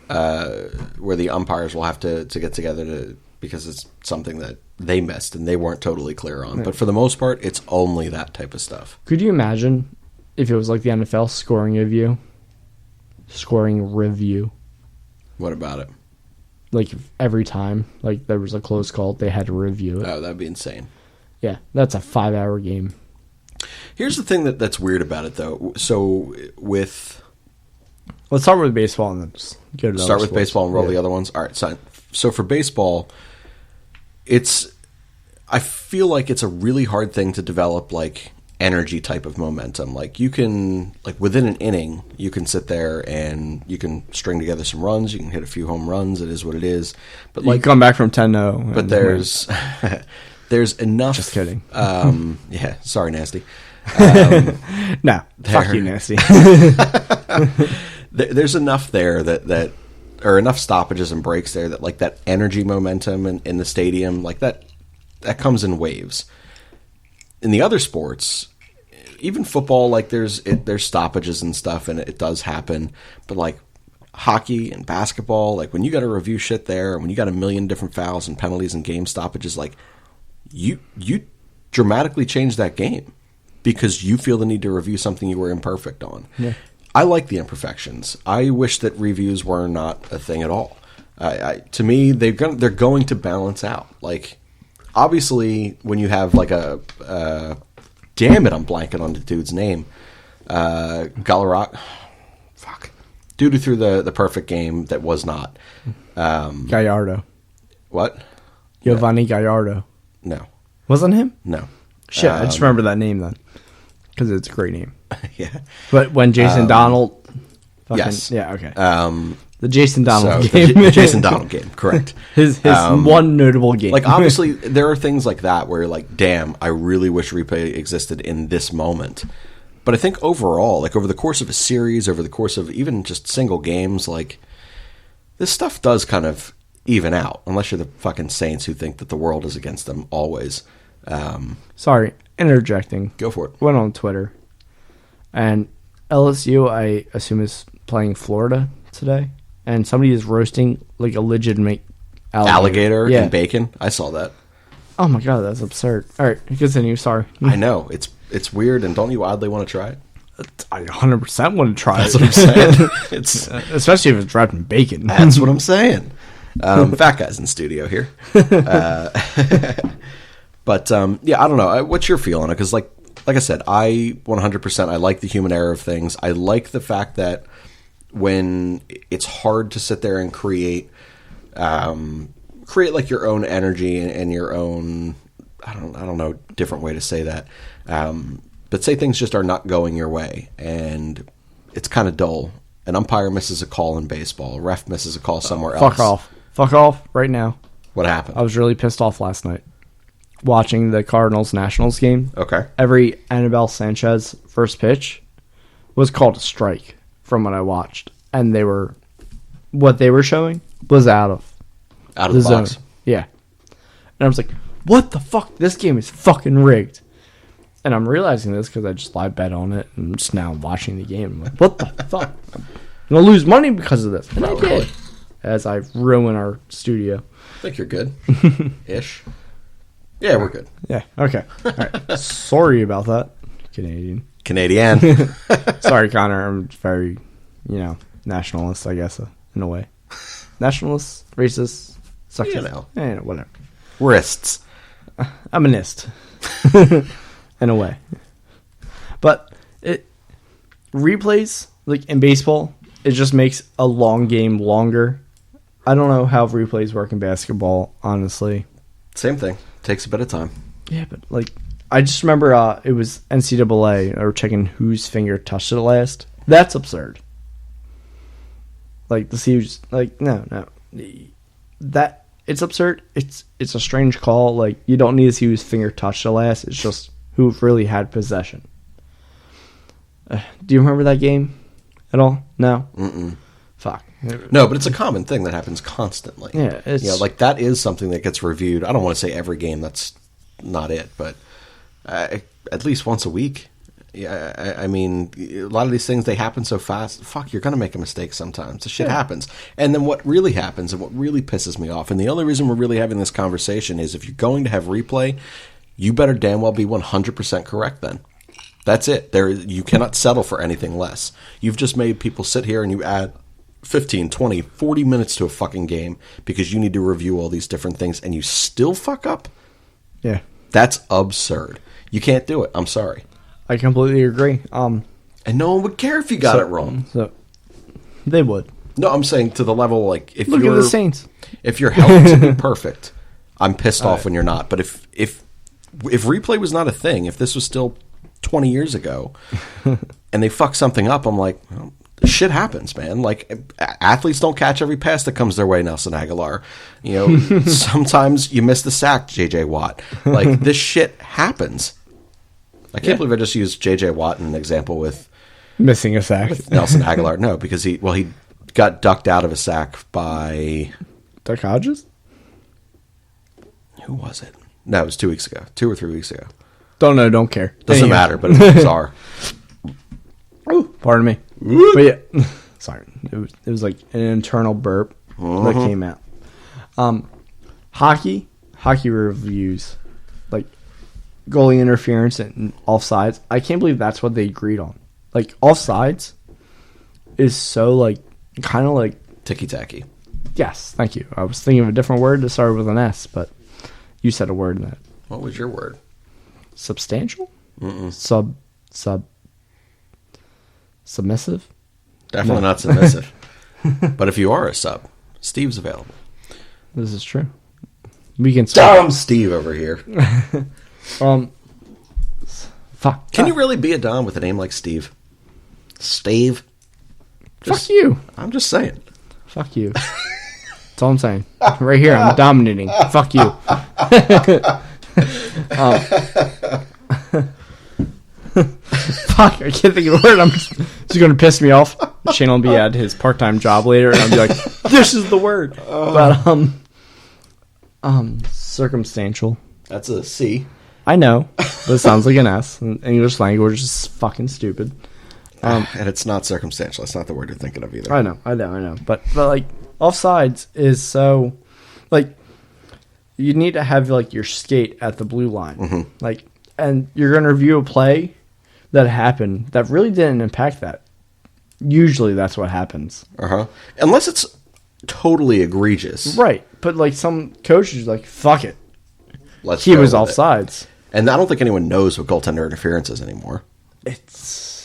where the umpires will have to get together because it's something that they missed and they weren't totally clear on. Right. But for the most part, it's only that type of stuff. Could you imagine if it was like the NFL scoring review? What about it? Like if every time like there was a close call, they had to review it. Oh, that'd be insane. Yeah, that's a 5-hour game. Here's the thing that's weird about it, though. So let's start with baseball and then just go to start with baseball and roll the other ones. All right. So for baseball, I feel like it's a really hard thing to develop like energy type of momentum. Like you can, like within an inning, you can sit there and you can string together some runs. You can hit a few home runs. It is what it is. But like, you come back from 10-0. But there's there's enough. Just kidding. Yeah. Sorry, nasty. No, fuck you, nasty. There's enough there that or enough stoppages and breaks there that like that energy momentum in the stadium, like that comes in waves. In the other sports, even football, like there's stoppages and stuff, and it does happen. But like hockey and basketball, like when you got to review shit there, and when you got a million different fouls and penalties and game stoppages, like you dramatically change that game because you feel the need to review something you were imperfect on. Yeah. I like the imperfections. I wish that reviews were not a thing at all. To me, they're going to balance out. Like, obviously, when you have like a damn it, I'm blanking on the dude's name. Galarot. Fuck. Dude who threw the perfect game that was not. Gallardo. What? Giovanni Gallardo. No. Wasn't him? No. Shit, I just remember that name then. Because it's a great name. Yeah. But when Jason Donald... Yes. Yeah, okay. The Jason Donald So, game. the Jason Donald game, correct. his one notable game. Like, obviously, there are things like that where you're like, damn, I really wish replay existed in this moment. But I think overall, like, over the course of a series, over the course of even just single games, like, this stuff does kind of even out, unless you're the fucking Saints who think that the world is against them always. Sorry, interjecting. Go for it. Went on Twitter, and LSU, I assume, is playing Florida today, and somebody is roasting like a legitimate Alligator Yeah. and bacon. I saw that. Oh my god, that's absurd. All right, continue. Sorry. I know. It's weird, and don't you oddly want to try it? I 100% want to try That's it. what I'm saying. It's Especially if it's wrapped in bacon. That's what I'm saying. Fat guy's in studio here. But yeah, I don't know. What's your feel on it? Because like I said, I 100% I like the human error of things. I like the fact that when it's hard to sit there and create like your own energy and your own I don't know different way to say that. But say things just are not going your way and it's kind of dull. An umpire misses a call in baseball. A ref misses a call somewhere else. Fuck off. Fuck off right now. What happened? I was really pissed off last night watching the Cardinals-Nationals game. Okay. Every Anibal Sanchez first pitch was called a strike from what I watched. And what they were showing was out of Out of the box. zone. Yeah. And I was like, what the fuck? This game is fucking rigged. And I'm realizing this because I just live bet on it and just now watching the game. I'm like, what the fuck? I'm going to lose money because of this. And I did. As I ruin our studio. I think you're good. Ish. Yeah, we're good. Yeah, okay. All right. Sorry about that, Canadian. Sorry, Connor. I'm very, nationalist, I guess, in a way. Nationalist, racist, sexist. Whatever. Wrists. I'm a nist. In a way. But replays, like in baseball, it just makes a long game longer. I don't know how replays work in basketball, honestly. Same thing. Takes a bit of time. Yeah, but like I just remember it was NCAA or checking whose finger touched it last. That's absurd. Like the who's like no. That it's absurd. It's a strange call. Like you don't need to see whose finger touched it last. It's just who really had possession. Do you remember that game at all? No? Mm-mm. Fuck. No, but it's a common thing that happens constantly. Yeah. It's, like that is something that gets reviewed. I don't want to say every game. That's not it. But at least once a week. Yeah, I mean, a lot of these things, they happen so fast. Fuck, you're going to make a mistake sometimes. The shit happens. And then what really happens and what really pisses me off, and the only reason we're really having this conversation is if you're going to have replay, you better damn well be 100% correct then. That's it. You cannot settle for anything less. You've just made people sit here and you add 15, 20, 40 minutes to a fucking game because you need to review all these different things and you still fuck up? Yeah. That's absurd. You can't do it. I'm sorry. I completely agree. And no one would care if you got it wrong. So they would. No, I'm saying to the level like if Look you're at the Saints. If you're held to be perfect, I'm pissed off when you're not. But if replay was not a thing, if this was still 20 years ago, and they fuck something up, I'm like, well, shit happens, man. Like athletes don't catch every pass that comes their way, Nelson Aguilar. Sometimes you miss the sack, JJ Watt. Like this shit happens. I can't believe I just used JJ Watt in an example with missing a sack. with Nelson Aguilar. No, because he got ducked out of a sack by Duck Hodges? who was it? No, it was 2 weeks ago. 2 or 3 weeks ago. Don't know, don't care. Doesn't matter, but it was bizarre. Ooh, pardon me. But yeah, sorry. It was like an internal burp that came out. Hockey reviews, like goalie interference and offsides. I can't believe that's what they agreed on. Like offsides is so like kind of like Ticky-tacky. yes, thank you. I was thinking of a different word that started with an S, but you said a word in that. What was your word? Substantial? Mm-mm. Submissive? Definitely not submissive. But if you are a sub, Steve's available. This is true. We can Dumb Steve over here. Fuck. Can you really be a Dom with a name like Steve? Steve? Fuck you. I'm just saying. Fuck you. That's all I'm saying. Right here, I'm dominating. Fuck you. Fuck, I can't think of a word. It's going to piss me off. Shane will be at his part-time job later, and I'll be like, this is the word. But, circumstantial. That's a C. I know, but it sounds like an S. And English language is fucking stupid. And it's not circumstantial. It's not the word you're thinking of either. I know. But like, offsides is so, like, you need to have, like, your skate at the blue line. Mm-hmm. Like, and you're going to review a play that happened that really didn't impact that. Usually that's what happens. Unless it's totally egregious. Right. But, like, some coaches are like, fuck it. He was offsides. And I don't think anyone knows what goaltender interference is anymore.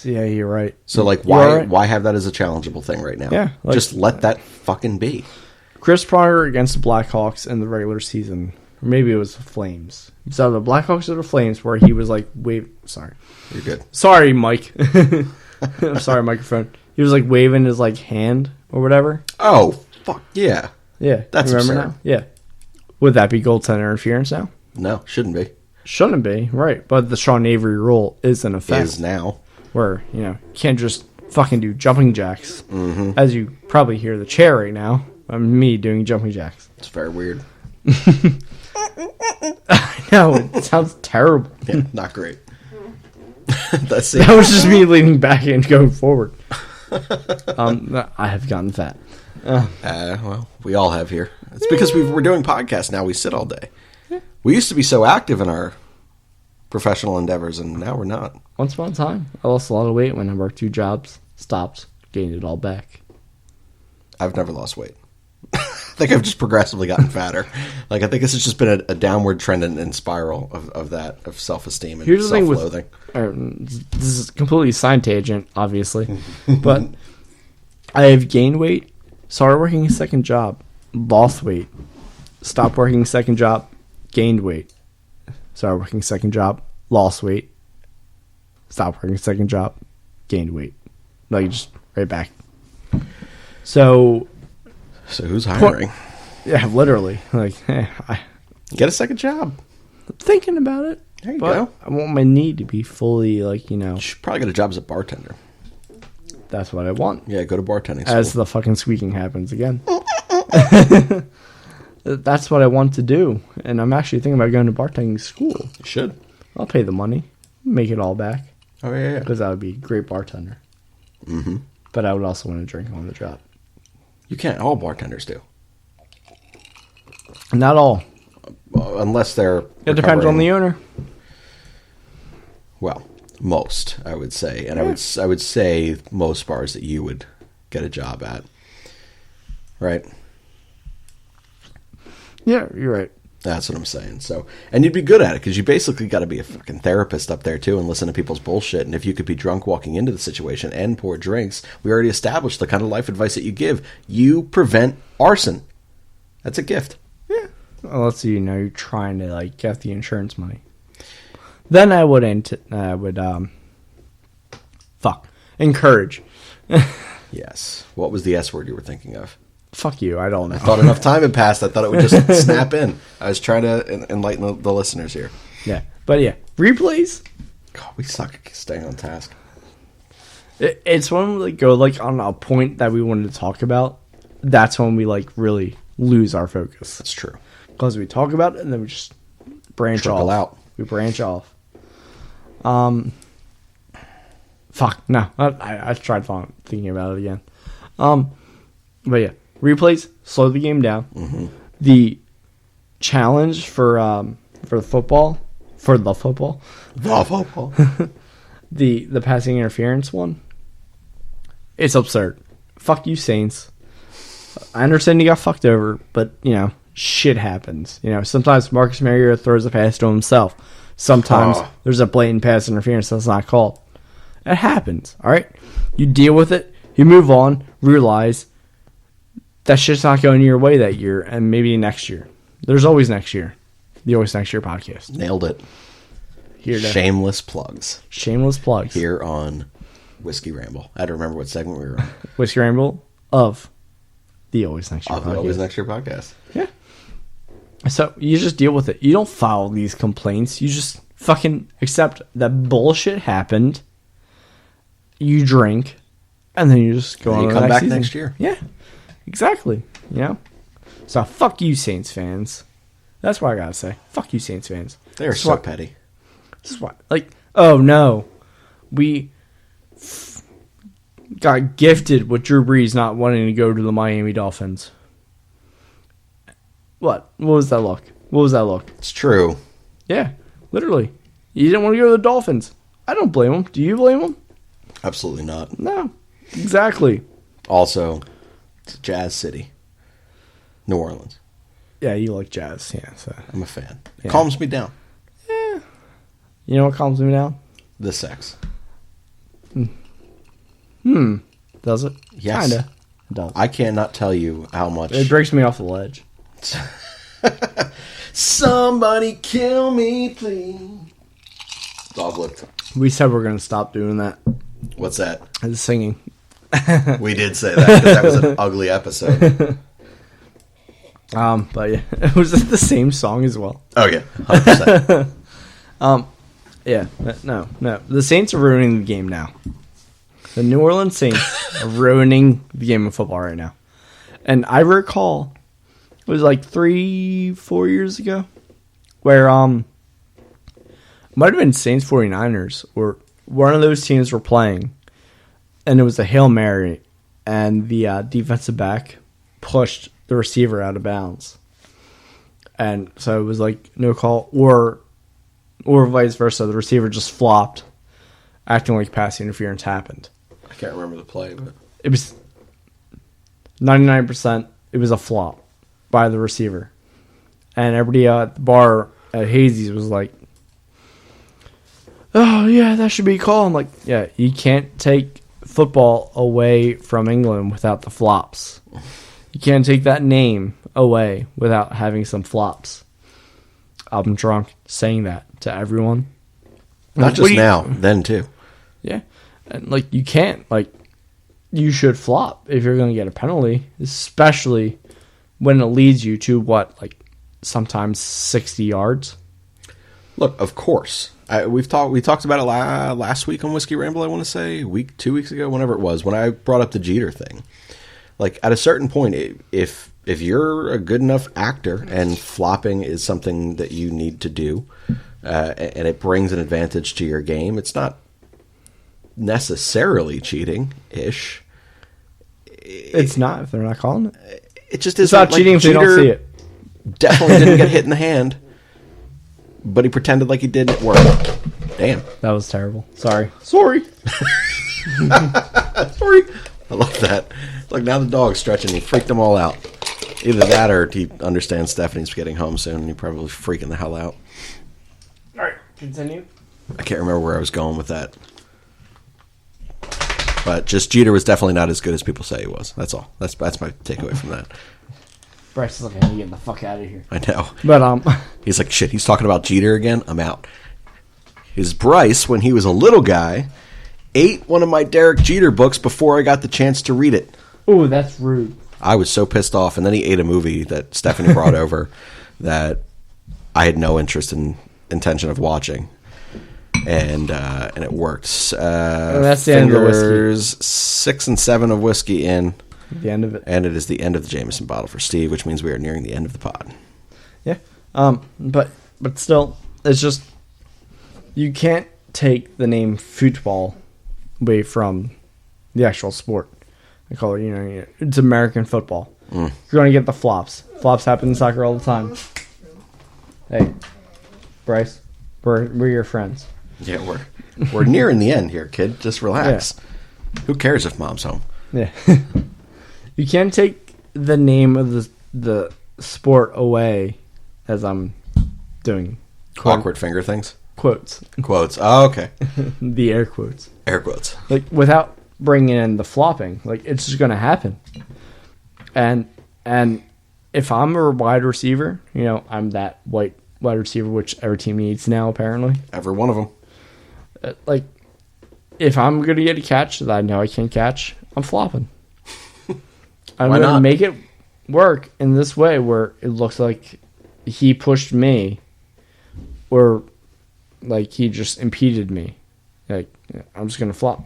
Yeah, you're right. So, like, why have that as a challengeable thing right now? Yeah. Like, just let that fucking be. Chris Pronger against the Blackhawks in the regular season. Or maybe it was the Flames. It's either the Blackhawks or the Flames where he was like, sorry. You're good. Sorry, Mike. I'm sorry, microphone. He was like waving his like hand or whatever. Oh, fuck. Yeah. Yeah. That's remember absurd. now? Yeah. Would that be goaltender interference now? No, shouldn't be. Shouldn't be, right. But the Sean Avery rule is in effect. Is now. Where, you can't just fucking do jumping jacks. Mm-hmm. As you probably hear the chair right now. Me doing jumping jacks. It's very weird. I know, it sounds terrible. Yeah, not great. That was just me leaning back and going forward. I have gotten fat. Well, we all have here. It's because we're doing podcasts now. We sit all day. We used to be so active in our professional endeavors, and now we're not. Once upon a time, I lost a lot of weight when I worked 2 jobs, stopped, gained it all back. I've never lost weight. I think I've just progressively gotten fatter. Like, I think this has just been a downward trend and spiral of self-esteem and Here's self-loathing. This is completely side tangent, obviously, but I have gained weight, started working a second job, lost weight, stopped working a second job, gained weight, started working a second job, lost weight, stopped working a second job, gained weight. Like, just right back. So who's hiring? Yeah, literally. Like, get a second job. I'm thinking about it. There you go. I want my knee to be fully, like, You should probably get a job as a bartender. That's what I want. Yeah, go to bartending school. As the fucking squeaking happens again. That's what I want to do. And I'm actually thinking about going to bartending school. You should. I'll pay the money. Make it all back. Oh, yeah. Because I would be a great bartender. Mm-hmm. But I would also want to drink on the job. You can't. All bartenders do. Not all. Unless they're It depends on the owner. Well, most, I would say. And I would say most bars that you would get a job at. Right? Yeah, you're right. That's what I'm saying. So, and you'd be good at it because you basically got to be a fucking therapist up there too and listen to people's bullshit. And if you could be drunk walking into the situation and pour drinks, we already established the kind of life advice that you give. You prevent arson. That's a gift. Yeah. Well, let's see. You're trying to like get the insurance money. Then I would encourage. Yes. What was the S word you were thinking of? Fuck you. I don't know. I thought enough time had passed. I thought it would just snap in. I was trying to enlighten the listeners here. Yeah. But yeah. Replays. God, we suck at staying on task. It's when we go like on a point that we wanted to talk about. That's when we like really lose our focus. That's true. Because we talk about it and then we just branch Trickle off. out. We branch off. Fuck. No. I tried thinking about it again. But yeah. Replays, slow the game down. Mm-hmm. The challenge for the football, the passing interference one, it's absurd. Fuck you, Saints. I understand you got fucked over, but shit happens. Sometimes Marcus Mariota throws a pass to himself. Sometimes there's a blatant pass interference that's not called. It happens. All right, you deal with it. You move on. Realize that shit's not going your way that year, and maybe next year. There's always next year. The Always Next Year podcast. Nailed it. Here to Shameless plugs. Shameless plugs. Here on Whiskey Ramble. I had to remember what segment we were on. Whiskey Ramble of The Always Next Year I'll podcast. always next year podcast. Yeah. So you just deal with it. You don't file these complaints. You just fucking accept that bullshit happened. You drink, and then you just go on. You to come the back season. next year. Yeah, exactly. You know. So fuck you, Saints fans. That's what I gotta say. Fuck you, Saints fans. They are so petty. This is why. Like, oh no, we got gifted with Drew Brees not wanting to go to the Miami Dolphins. What? What was that look? What was that look? It's true. Yeah, literally. You didn't want to go to the Dolphins. I don't blame him. Do you blame him? Absolutely not. No. Exactly. Also, it's a jazz city. New Orleans. Yeah, you like jazz. Yeah, so. I'm a fan. It Yeah. calms me down. Yeah. You know what calms me down? The sex. Does it? Yes. Kinda. It does. I cannot tell you how much. It breaks me off the ledge. Somebody kill me, please. Dog licked. We said we're gonna stop doing that. What's that? It's singing. We did say that because that was an ugly episode. But yeah, was it the same song as well? Oh yeah, 100%. Yeah, no. The Saints are ruining the game now. The New Orleans Saints are ruining the game of football right now. And I recall, it was like 3-4 years ago, where it might have been Saints 49ers, or one of those teams were playing, and it was a Hail Mary, and the defensive back pushed the receiver out of bounds. And so it was like no call, or vice versa. The receiver just flopped, acting like pass interference happened. I can't remember the play, but It was 99%. It was a flop by the receiver, and everybody at the bar at Hazy's was like, "Oh yeah, that should be a call." I'm like, "Yeah, you can't take football away from England without the flops. You can't take that name away without having some flops." I'm drunk saying that to everyone. not What just do you- now, then too. Yeah. And, like, you can't. Like, you should flop if you're going to get a penalty, especially when it leads you to, what, like, sometimes 60 yards. Look, of course, we talked about it last week on Whiskey Ramble. I want to say 2 weeks ago, whenever it was, when I brought up the Jeter thing. Like, at a certain point, if you're a good enough actor and flopping is something that you need to do, and it brings an advantage to your game, it's not necessarily cheating-ish. It's not if they're not calling it. It just It's is not cheating if they don't see it. Definitely didn't get hit in the hand, but he pretended like he did and it worked. Damn. That was terrible. Sorry. Sorry. I love that. Like, now the dog's stretching. He freaked them all out. Either that or he understands Stephanie's getting home soon and he's probably freaking the hell out. All right. Continue. I can't remember where I was going with that. But just Jeter was definitely not as good as people say he was. That's all. That's my takeaway from that. Bryce is like, I need to get the fuck out of here. I know. But, He's like, shit, he's talking about Jeter again? I'm out. His Bryce, when he was a little guy, ate one of my Derek Jeter books before I got the chance to read it. ooh, that's rude. I was so pissed off. And then he ate a movie that Stephanie brought over that I had no intention of watching. And it worked. that's the end of the whiskey. There's 6 and 7 of whiskey in. The end of it. And it is the end of the Jameson bottle for Steve, which means we are nearing the end of the pod. Yeah. But still, it's just, you can't take the name football away from the actual sport. I call it, it's American football. You're going to get the flops. Flops happen in soccer all the time. Hey, Bryce, we're your friends. Yeah, we're nearing the end here, kid. Just relax. Yeah. Who cares if mom's home? Yeah. You can't take the name of the sport away, as I'm doing. Awkward finger things? Quotes. Quotes. Oh, okay. The air quotes. Air quotes. Like, without bringing in the flopping. Like, it's just going to happen. And if I'm a wide receiver, I'm that wide receiver, which every team needs now, apparently. Every one of them. Like, if I'm going to get a catch that I know I can't catch, I'm flopping. I'm Why going to not? make it work in this way where it looks like he pushed me or like he just impeded me. Like, I'm just going to flop.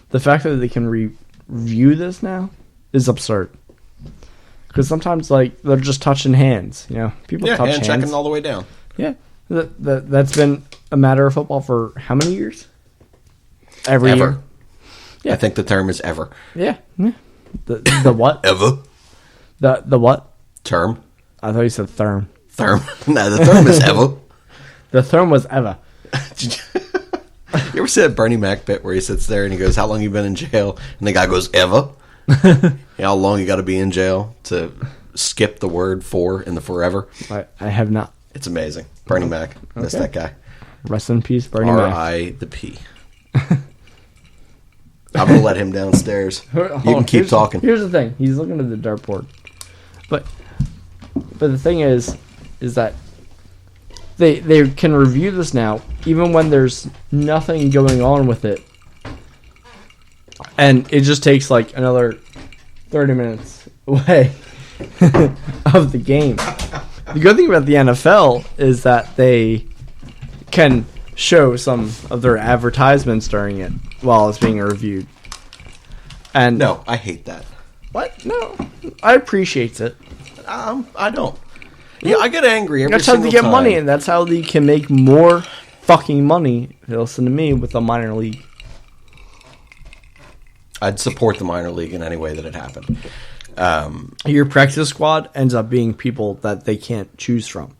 The fact that they can review this now is absurd. Because sometimes, like, they're just touching hands. You know, people touch hand hands. checking all the way down. Yeah, that's been a matter of football for how many years? Every Ever. year. Yeah. I think the term is ever. Yeah. The what? Ever. The what? Term. I thought you said therm. Term. No, the term is ever. The therm was Eva. You ever see that Bernie Mac bit where he sits there and he goes, "How long you been in jail?" And the guy goes, "Ever." You know how long you got to be in jail to skip the word "for" in the forever? I have not. It's amazing. Bernie Mac. Miss Okay. that guy. Rest in peace, Bernie Mac. R.I. the P. I'm going to let him downstairs. You can keep talking. Here's the thing. He's looking at the dartboard. But the thing is that they can review this now, even when there's nothing going on with it. And it just takes like another 30 minutes away of the game. The good thing about the NFL is that they can show some of their advertisements during it while it's being reviewed. And No, I hate that. what? No, I appreciate it. I don't. Yeah, I get angry every That's how single they get time. money, and that's how they can make more fucking money. If you listen to me with the minor league. I'd support the minor league in any way that it happened. Your practice squad ends up being people that they can't choose from.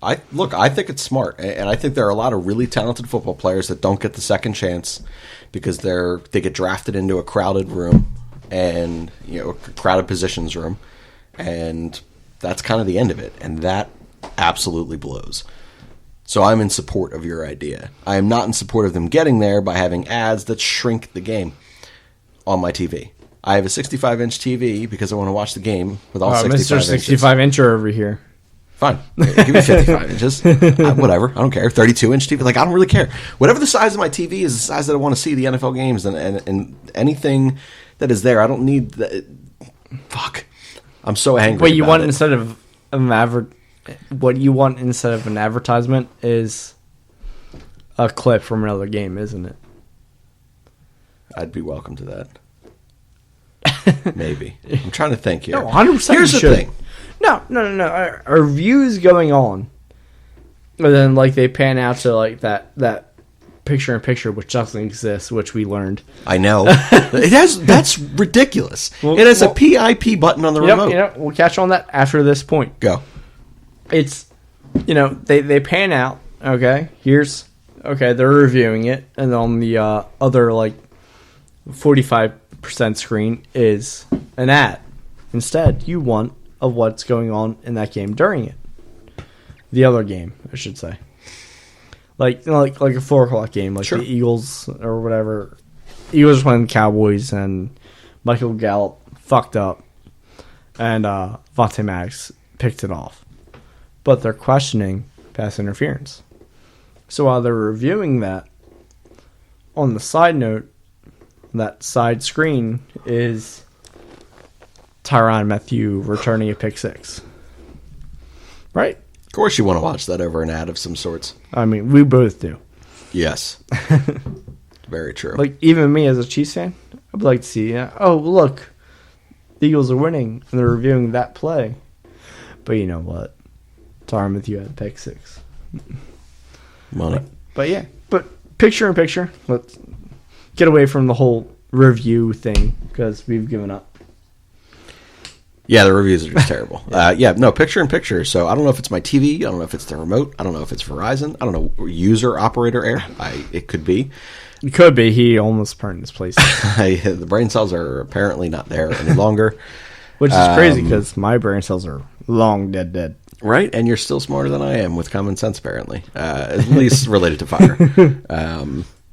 I think it's smart, and I think there are a lot of really talented football players that don't get the second chance because they get drafted into a crowded room and a crowded positions room, and that's kind of the end of it, and that absolutely blows. So I'm in support of your idea. I am not in support of them getting there by having ads that shrink the game on my TV. I have a 65-inch TV because I want to watch the game with all 65 Mr. inches. 65-incher over here. Fine. Give me 55 inches. Whatever. I don't care. 32-inch TV. Like, I don't really care. Whatever the size of my TV is, the size that I want to see the NFL games and anything that is there. I don't need that. Fuck. I'm so angry. What you about want it. instead of an advertisement is a clip from another game, isn't it? I'd be welcome to that. Maybe. I'm trying to think here. No, 100% Here's you the should. thing. No. Our views going on, and then like they pan out to like that picture in picture, which doesn't exist, which we learned. I know. That's ridiculous. It has a PIP button on the remote. We'll catch on that after this point. Go. It's they pan out. Okay, they're reviewing it, and on the other like 45% screen is an ad. Instead, you want of what's going on in that game during it. The other game, I should say. Like a 4 o'clock game, like Sure. the Eagles or whatever. Eagles playing the Cowboys, and Michael Gallup fucked up, and Vontae Maddox picked it off. But they're questioning pass interference. So while they're reviewing that, on the side note, that side screen is Tyrann Mathieu returning a pick six. Right? Of course you want to watch that over an ad of some sorts. I mean, we both do. Yes. Very true. Like, even me as a Chiefs fan, I'd like to see, oh, look, the Eagles are winning, and they're reviewing that play. But you know what? Tyrann Mathieu had a pick six. Money. But yeah, picture in picture. Let's get away from the whole review thing, because we've given up. Yeah, the reviews are just terrible. Picture in picture. So I don't know if it's my TV. I don't know if it's the remote. I don't know if it's Verizon. I don't know. User operator error. It could be. It could be. He almost burned his place. The brain cells are apparently not there any longer. Which is crazy, because my brain cells are long dead. Right? And you're still smarter than I am with common sense, apparently. At least related to fire.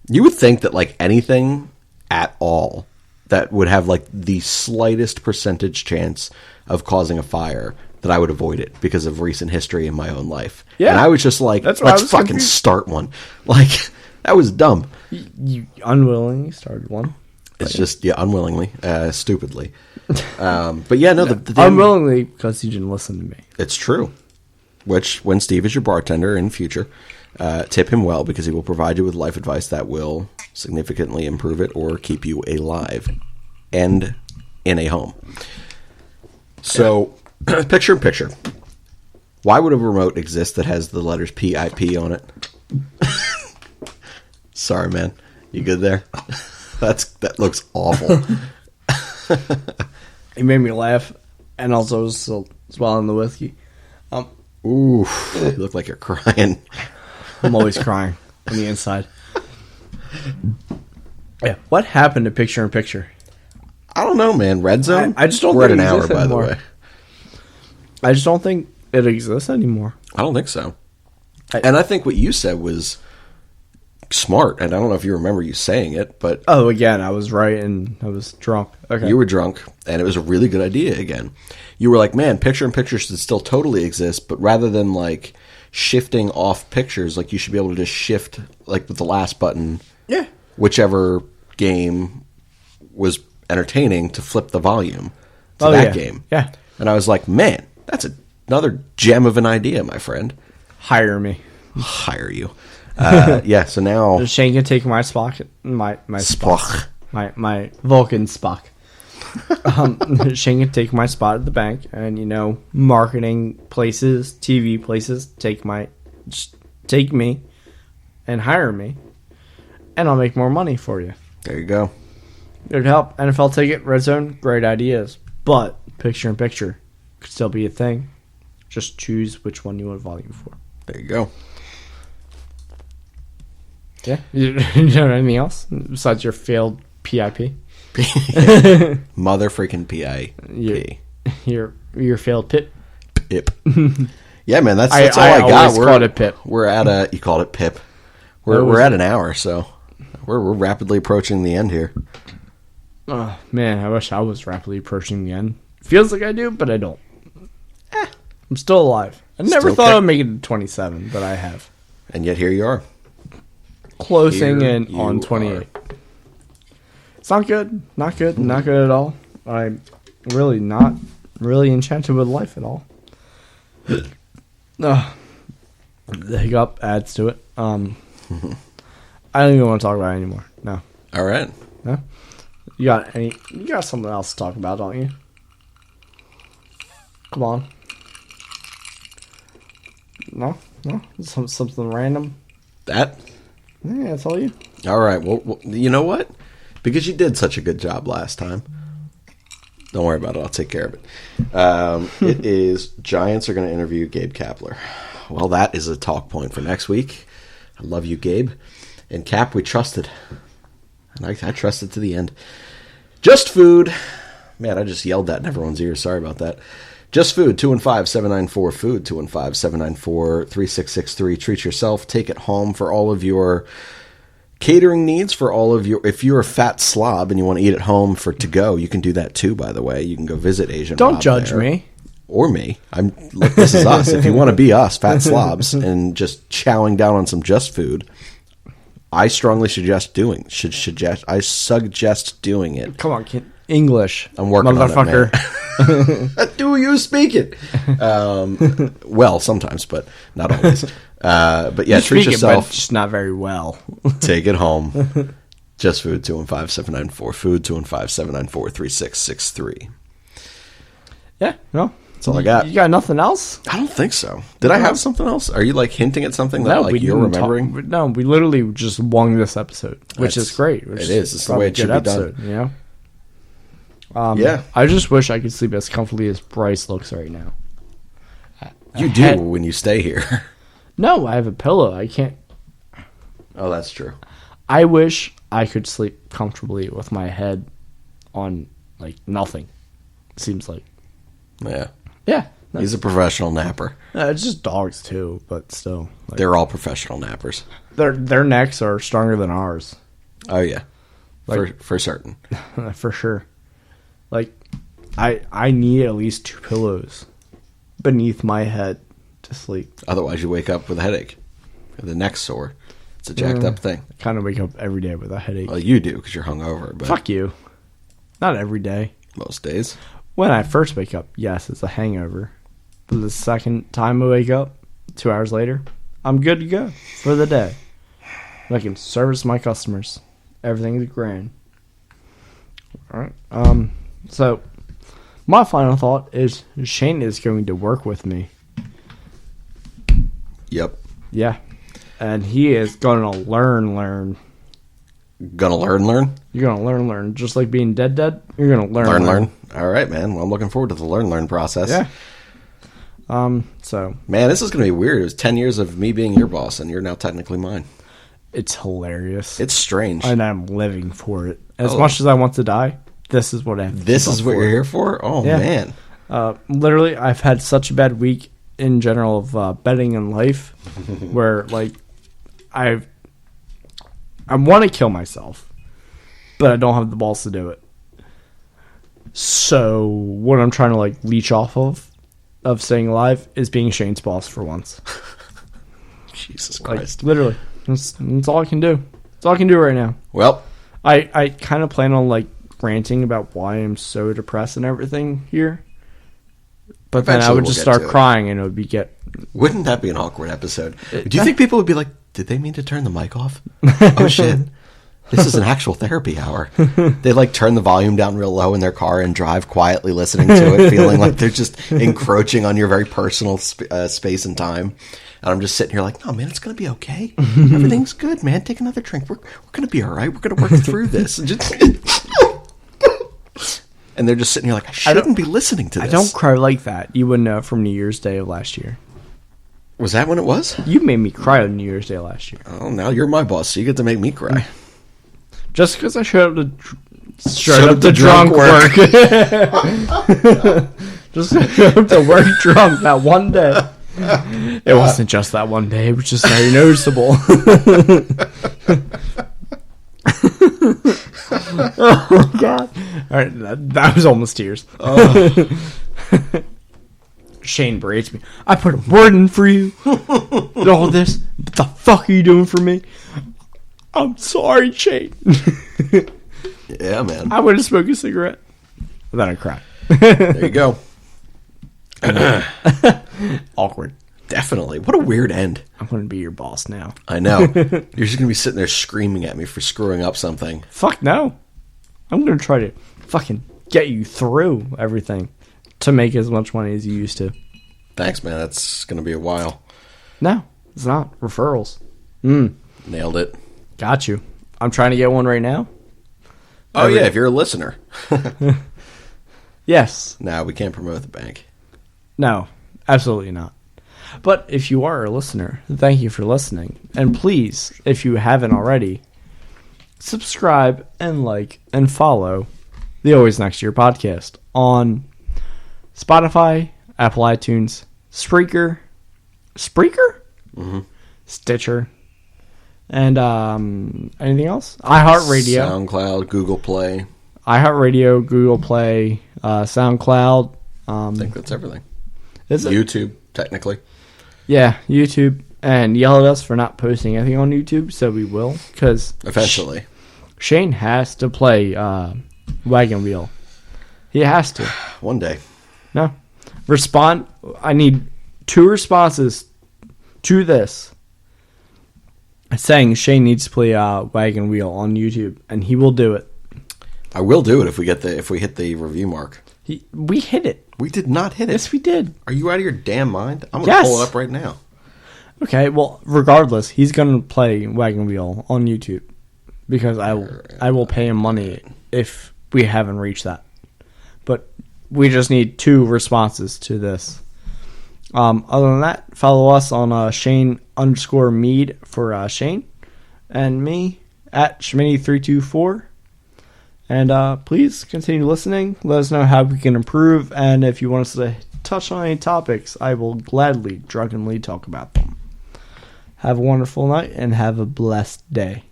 You would think that, like, anything at all that would have, like, the slightest percentage chance of causing a fire, that I would avoid it because of recent history in my own life. Yeah. And I was just like, That's why I let's was fucking confused. start one. Like, that was dumb. You unwillingly started one. It's just unwillingly, stupidly. But yeah, no, the unwillingly because you didn't listen to me. It's true. Which, when Steve is your bartender in future, tip him well because he will provide you with life advice that will significantly improve it or keep you alive and in a home. So, picture in picture. Why would a remote exist that has the letters PIP on it? Sorry, man. You good there? That looks awful. It made me laugh, and also still swallowing the whiskey. Ooh, you look like you're crying. I'm always crying on the inside. Yeah, what happened to picture in picture? I don't know, man. Red Zone? I just don't We're think at an it hour, exists by the anymore. way. I just don't think it exists anymore. I don't think so. And I think what you said was smart, and I don't know if you remember you saying it, but Oh, again, I was right, and I was drunk. Okay. you were drunk, and it was a really good idea again. You were like, man, picture-in-picture should still totally exist, but rather than, like, shifting off pictures, like, you should be able to just shift, like, with the last button, Yeah. whichever game was entertaining to flip the volume to that game. Yeah. And I was like, man, that's another gem of an idea, my friend. Hire me. Hire you. Yeah, so now... Shane can take my Spock. My Spock. My Vulcan Spock. Shane can take my spot at the bank, and marketing places, TV places, just take me and hire me, and I'll make more money for you. There you go. It'd help. NFL ticket, red zone, great ideas, but picture in picture could still be a thing. Just choose which one you want volume for. There you go. Yeah. You know anything else besides your failed PIP? Mother freaking PIP. Your failed PIP. Pip. Yeah, man, that's all I I got. always called it Pip. We're at you called it Pip. We're at an hour, so we're rapidly approaching the end here. Oh, man, I wish I was rapidly approaching the end. Feels like I do, but I don't. I'm still alive. I never Still thought kept- I'd make it to 27, but I have. And yet here you are. Closing Here in you on 28. It's not good. Not good. Not good at all. I'm really not really enchanted with life at all. The hiccup adds to it. I don't even want to talk about it anymore. No. All right. No? You got something else to talk about, don't you? Come on. No? Something random? That? Yeah, that's all you. All right. Well, you know what? Because you did such a good job last time. Don't worry about it. I'll take care of it. It is Giants are going to interview Gabe Kapler. Well, that is a talk point for next week. I love you, Gabe. And Cap, we trusted. And I trusted to the end. Just Food. Man, I just yelled that in everyone's ears. Sorry about that. Just Food, 215-794-FOOD, 215-794-3663. Treat yourself. Take it home for all of your catering needs, for all of your... If you're a fat slob and you want to eat at home for to-go, you can do that too, by the way. You can go visit Asian Don't Rob judge there. me. Or me. Look, this is us. If you want to be us, fat slobs, and just chowing down on some Just Food, I strongly suggest doing it. Come on, kid. English. I'm working on it, motherfucker. Do you speak it? Well, sometimes, but not always. But yeah, treat Speak it, yourself. but just not very well. Take it home. Just Food, 215-794-FOOD, 215-794-3663. Yeah, no. That's all I got. You got nothing else? I don't think so. Did I have something else? Are you like hinting at something that like you're didn't remembering? No, we literally just won this episode, which is great. It is. It's the way it should be done. You know? Yeah. I just wish I could sleep as comfortably as Bryce looks right now. You do when you stay here. No, I have a pillow. I can't. Oh, that's true. I wish I could sleep comfortably with my head on like nothing. Seems like. Yeah. Yeah. He's a professional napper. It's just dogs too, but still. Like, They're all professional nappers. their necks are stronger than ours. Oh, yeah. Like- For certain. For sure. Like, I need at least 2 pillows beneath my head to sleep. Otherwise, you wake up with a headache. The neck's sore. It's a jacked up thing. I kind of wake up every day with a headache. Well, you do because you're hungover. But Fuck you. Not every day. most days. When I first wake up, yes, it's a hangover. But the second time I wake up, 2 hours later, I'm good to go for the day. I can service my customers. Everything's grand. All right. So, my final thought is Shane is going to work with me. Yep. Yeah. And he is going to learn. Gonna learn? You're going to learn. Just like being dead, you're going to learn. All right, man. Well, I'm looking forward to the learn process. Yeah. So. Man, this is going to be weird. It was 10 years of me being your boss, and you're now technically mine. It's hilarious. It's strange. And I'm living for it. As much as I want to die, this is what I have to This is what you're here for? Oh, yeah. Man. Literally, I've had such a bad week in general of betting in life where, like, I want to kill myself, but I don't have the balls to do it. So what I'm trying to, like, leech off of staying alive is being Shane's boss for once. Jesus Like, Christ. literally. That's all I can do. That's all I can do right now. Well, I kind of plan on, like, ranting about why I'm so depressed and everything here. But then I would just start crying and it would be wouldn't that be an awkward episode? Do you think people would be like, did they mean to turn the mic off? Oh, shit. This is an actual therapy hour. They, like, turn the volume down real low in their car and drive quietly listening to it, feeling like they're just encroaching on your very personal space and time. And I'm just sitting here like, no, man, it's going to be okay. Everything's good, man. Take another drink. We're going to be all right. We're going to work through this. And they're just sitting here like, I shouldn't be listening to this. I don't cry like that. You wouldn't know from New Year's Day of last year. Was that when it was? You made me cry on New Year's Day last year. Oh, now you're my boss, so you get to make me cry. Just because I showed up to drunk work. Just showed up to work drunk that one day. It wasn't just that one day. It was just very noticeable. Oh, my God. All right, that was almost tears. Shane berates me. I put a word in for you. And all this. What the fuck are you doing for me? I'm sorry, Shane. Yeah, man. I would have smoked a cigarette. And then I cried. There you go. Awkward. Definitely. What a weird end. I'm going to be your boss now. I know. You're just going to be sitting there screaming at me for screwing up something. Fuck no. I'm going to try to fucking get you through everything to make as much money as you used to. Thanks, man. That's going to be a while. No, it's not. Referrals. Nailed it. Got you. I'm trying to get one right now. Oh, yeah, if you're a listener. Yes. No, we can't promote the bank. No, absolutely not. But if you are a listener, thank you for listening. And please, if you haven't already, subscribe and like and follow the Always Next Year podcast on Spotify, Apple iTunes, Spreaker, Stitcher, and anything else? iHeartRadio. SoundCloud, Google Play. iHeartRadio, Google Play, SoundCloud. I think that's everything. Is it? YouTube, technically. Yeah, YouTube. And yell at us for not posting anything on YouTube, so we will. Because Eventually. Shane has to play Wagon Wheel. He has to. One day. No. Respond. I need 2 responses to this. Saying Shane needs to play Wagon Wheel on YouTube, and he will do it. I will do it if we hit the review mark. We hit it. We did not hit it. Yes, we did. Are you out of your damn mind? I'm going to pull it up right now. Okay, well, regardless, he's going to play Wagon Wheel on YouTube because I will pay him money if we haven't reached that. But we just need 2 responses to this. Other than that, follow us on Shane_Mead for Shane and me at Schmitty324. And please continue listening. Let us know how we can improve. And if you want us to touch on any topics, I will gladly, drunkenly talk about them. Have a wonderful night and have a blessed day.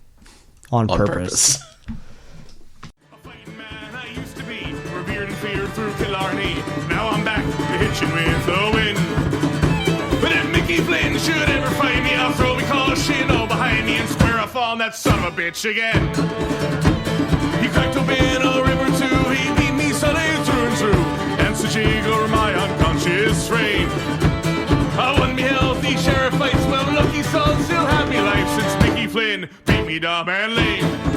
On purpose. A fighting man I used to be, revered and feared through Killarney. Now I'm back to hitching with the wind. But if Mickey Flynn should ever find me, I'll throw me caution all behind me and square of a bitch again. He cracked open a river too, he beat me Sunday through and through, and such over my unconscious frame. I won me healthy sheriff fights, well lucky son, still happy life since Mickey Flynn beat me dumb and lame.